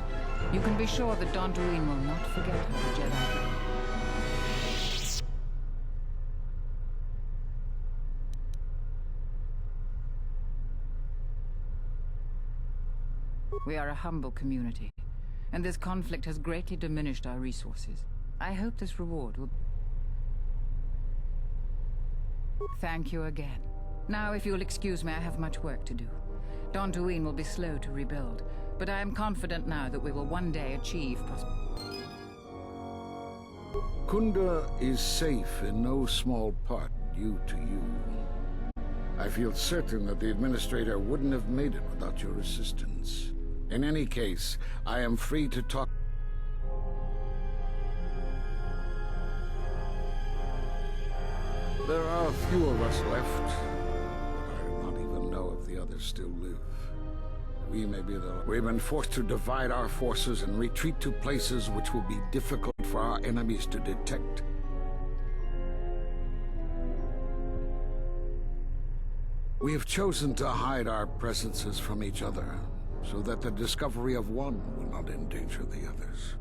You can be sure that Dantooine will not forget how the Jedi did. We are a humble community, and this conflict has greatly diminished our resources. I hope this reward will... Thank you again. Now, if you'll excuse me, I have much work to do. Dantooine will be slow to rebuild, but I am confident now that we will one day achieve Khoonda is safe in no small part due to you. I feel certain that the Administrator wouldn't have made it without your assistance. In any case, I am free to talk. There are a few of us left, but I do not even know if the others still live. We may be the... We've been forced to divide our forces and retreat to places which will be difficult for our enemies to detect. We have chosen to hide our presences from each other, so that the discovery of one will not endanger the others.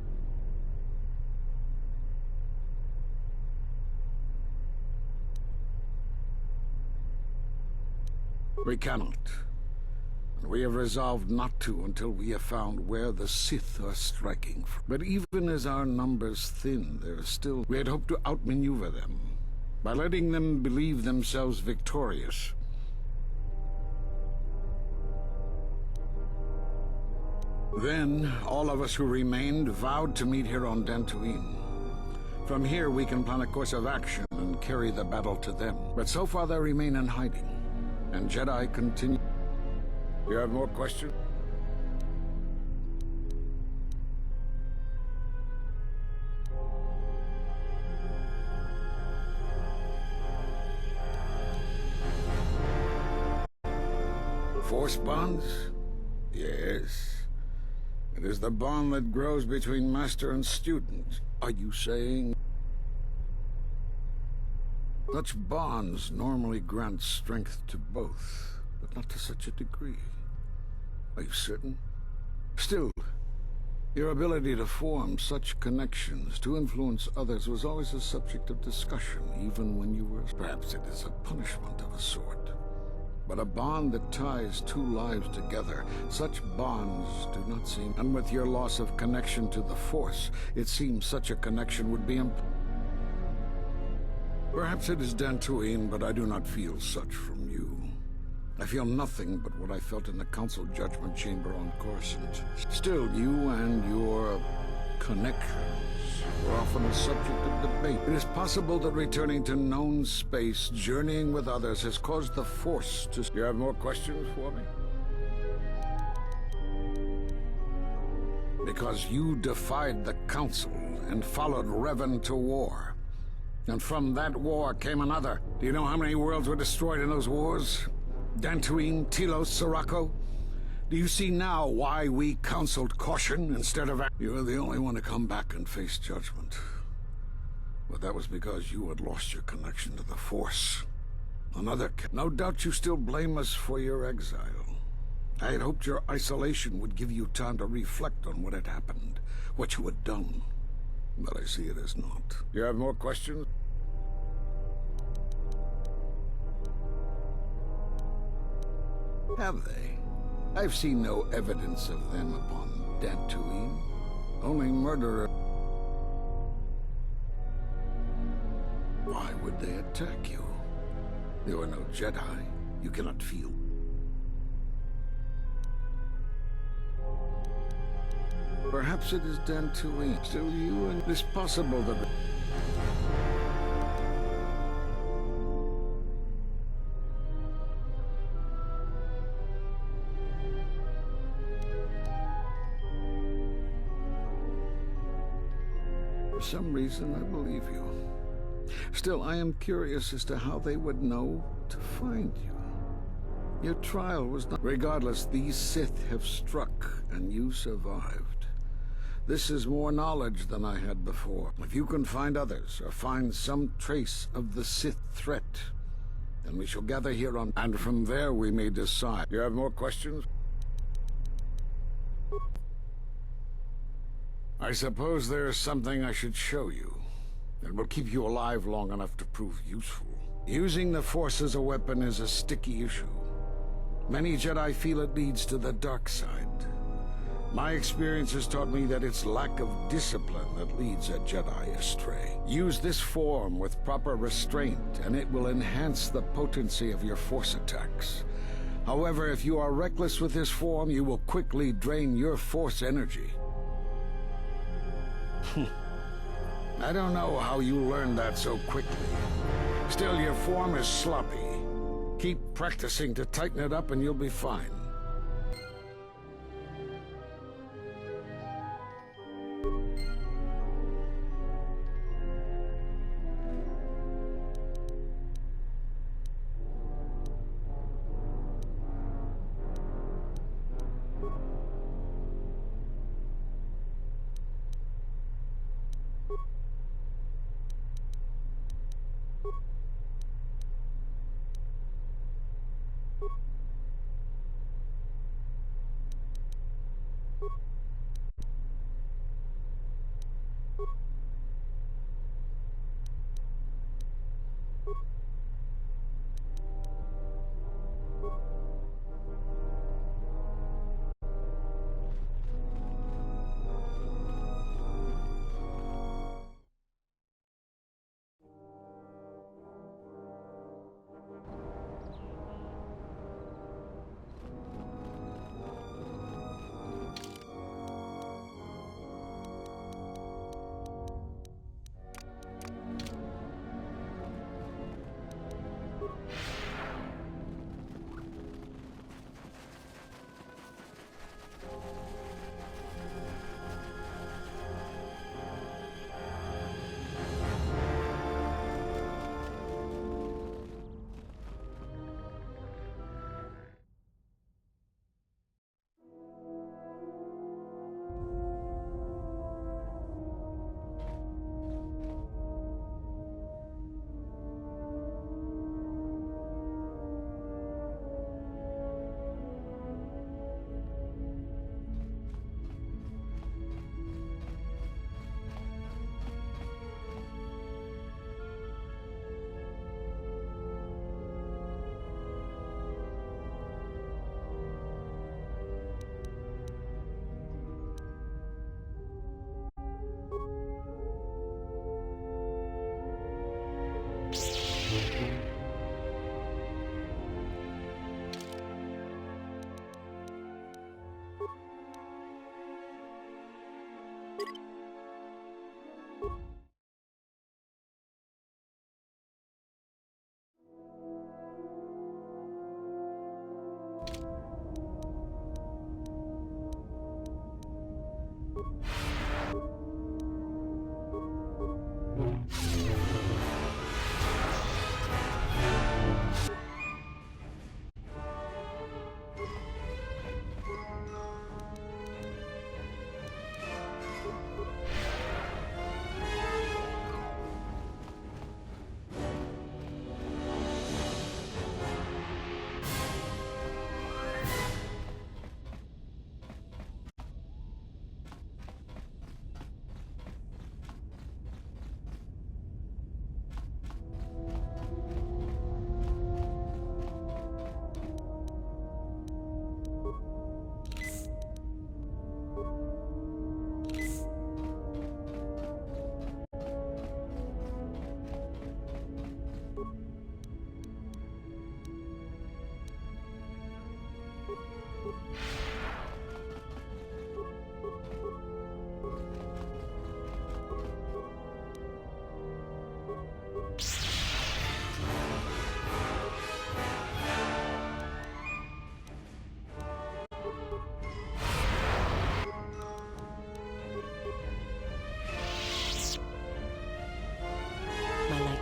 We cannot. And we have resolved not to until we have found where the Sith are striking from. But even as our numbers thin, there is still... We had hoped to outmaneuver them, by letting them believe themselves victorious. Then, all of us who remained vowed to meet here on Dantooine. From here, we can plan a course of action and carry the battle to them. But so far, they remain in hiding. And Jedi continue... You have more questions? Force bonds? Yes. It is the bond that grows between master and student. Are you saying... Such bonds normally grant strength to both, but not to such a degree. Are you certain? Still, your ability to form such connections, to influence others, was always a subject of discussion, even when you were... Perhaps it is a punishment of a sort. But a bond that ties two lives together, such bonds do not seem... And with your loss of connection to the Force, it seems such a connection would be Perhaps it is Dantooine, but I do not feel such from you. I feel nothing but what I felt in the Council Judgment Chamber on Coruscant. Still, you and your connections were often a subject of debate. It is possible that returning to known space, journeying with others, has caused the Force to... You have more questions for me? Because you defied the Council and followed Revan to war. And from that war came another. Do you know how many worlds were destroyed in those wars? Dantooine, Telos, Sirocco? Do you see now why we counseled caution instead of... You were the only one to come back and face judgment. But that was because you had lost your connection to the Force. Another... No doubt you still blame us for your exile. I had hoped your isolation would give you time to reflect on what had happened, what you had done. But I see it as not. You have more questions? Have they? I've seen no evidence of them upon Dantooine. Only murderer. Why would they attack you? You are no Jedi. You cannot feel. Perhaps it is Dantooine. Still you, and it is possible that... For some reason, I believe you. Still, I am curious as to how they would know to find you. Your trial was not... Regardless, these Sith have struck, and you survived. This is more knowledge than I had before. If you can find others, or find some trace of the Sith threat, Then we shall gather here on... And from there we may decide. You have more questions? I suppose there is something I should show you that will keep you alive long enough to prove useful. Using the Force as a weapon is a sticky issue. Many Jedi feel it leads to the dark side. My experience has taught me that it's lack of discipline that leads a Jedi astray. Use this form with proper restraint, and it will enhance the potency of your Force attacks. However, if you are reckless with this form, you will quickly drain your Force energy. I don't know how you learned that so quickly. Still, your form is sloppy. Keep practicing to tighten it up and you'll be fine.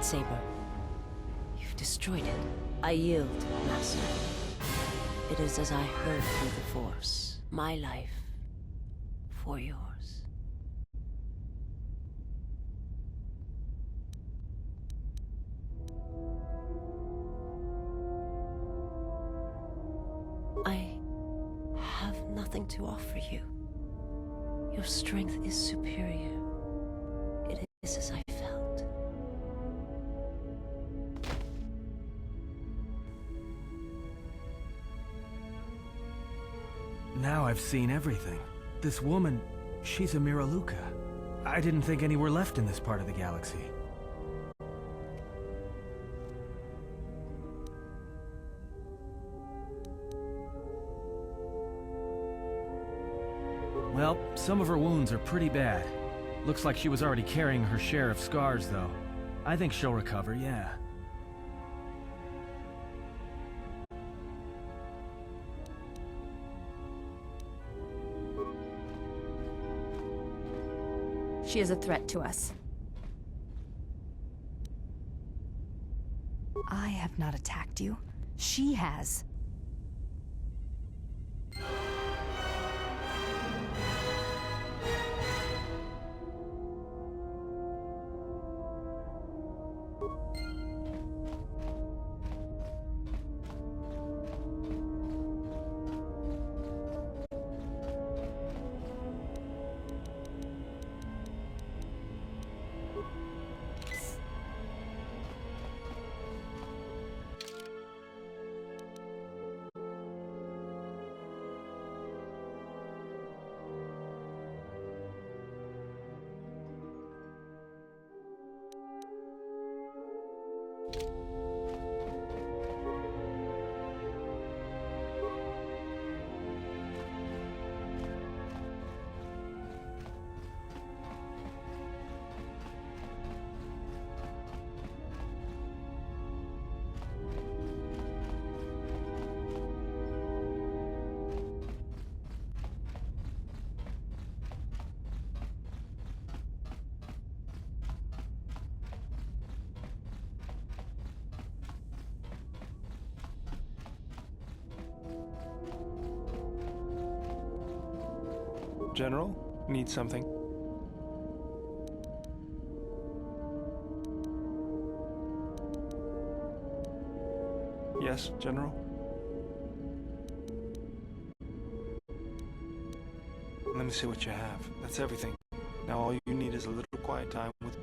Saber. You've destroyed it. I yield, Master. It is as I heard through the Force. My life for yours. I have nothing to offer you. Your strength is superior. It is as I felt. Now I've seen everything. This woman, she's a Miraluka. I didn't think any were left in this part of the galaxy. Well, some of her wounds are pretty bad. Looks like she was already carrying her share of scars, though. I think she'll recover, yeah. She is a threat to us. I have not attacked you. She has. General, need something? Yes, General? Let me see what you have. That's everything. Now all you need is a little quiet time with...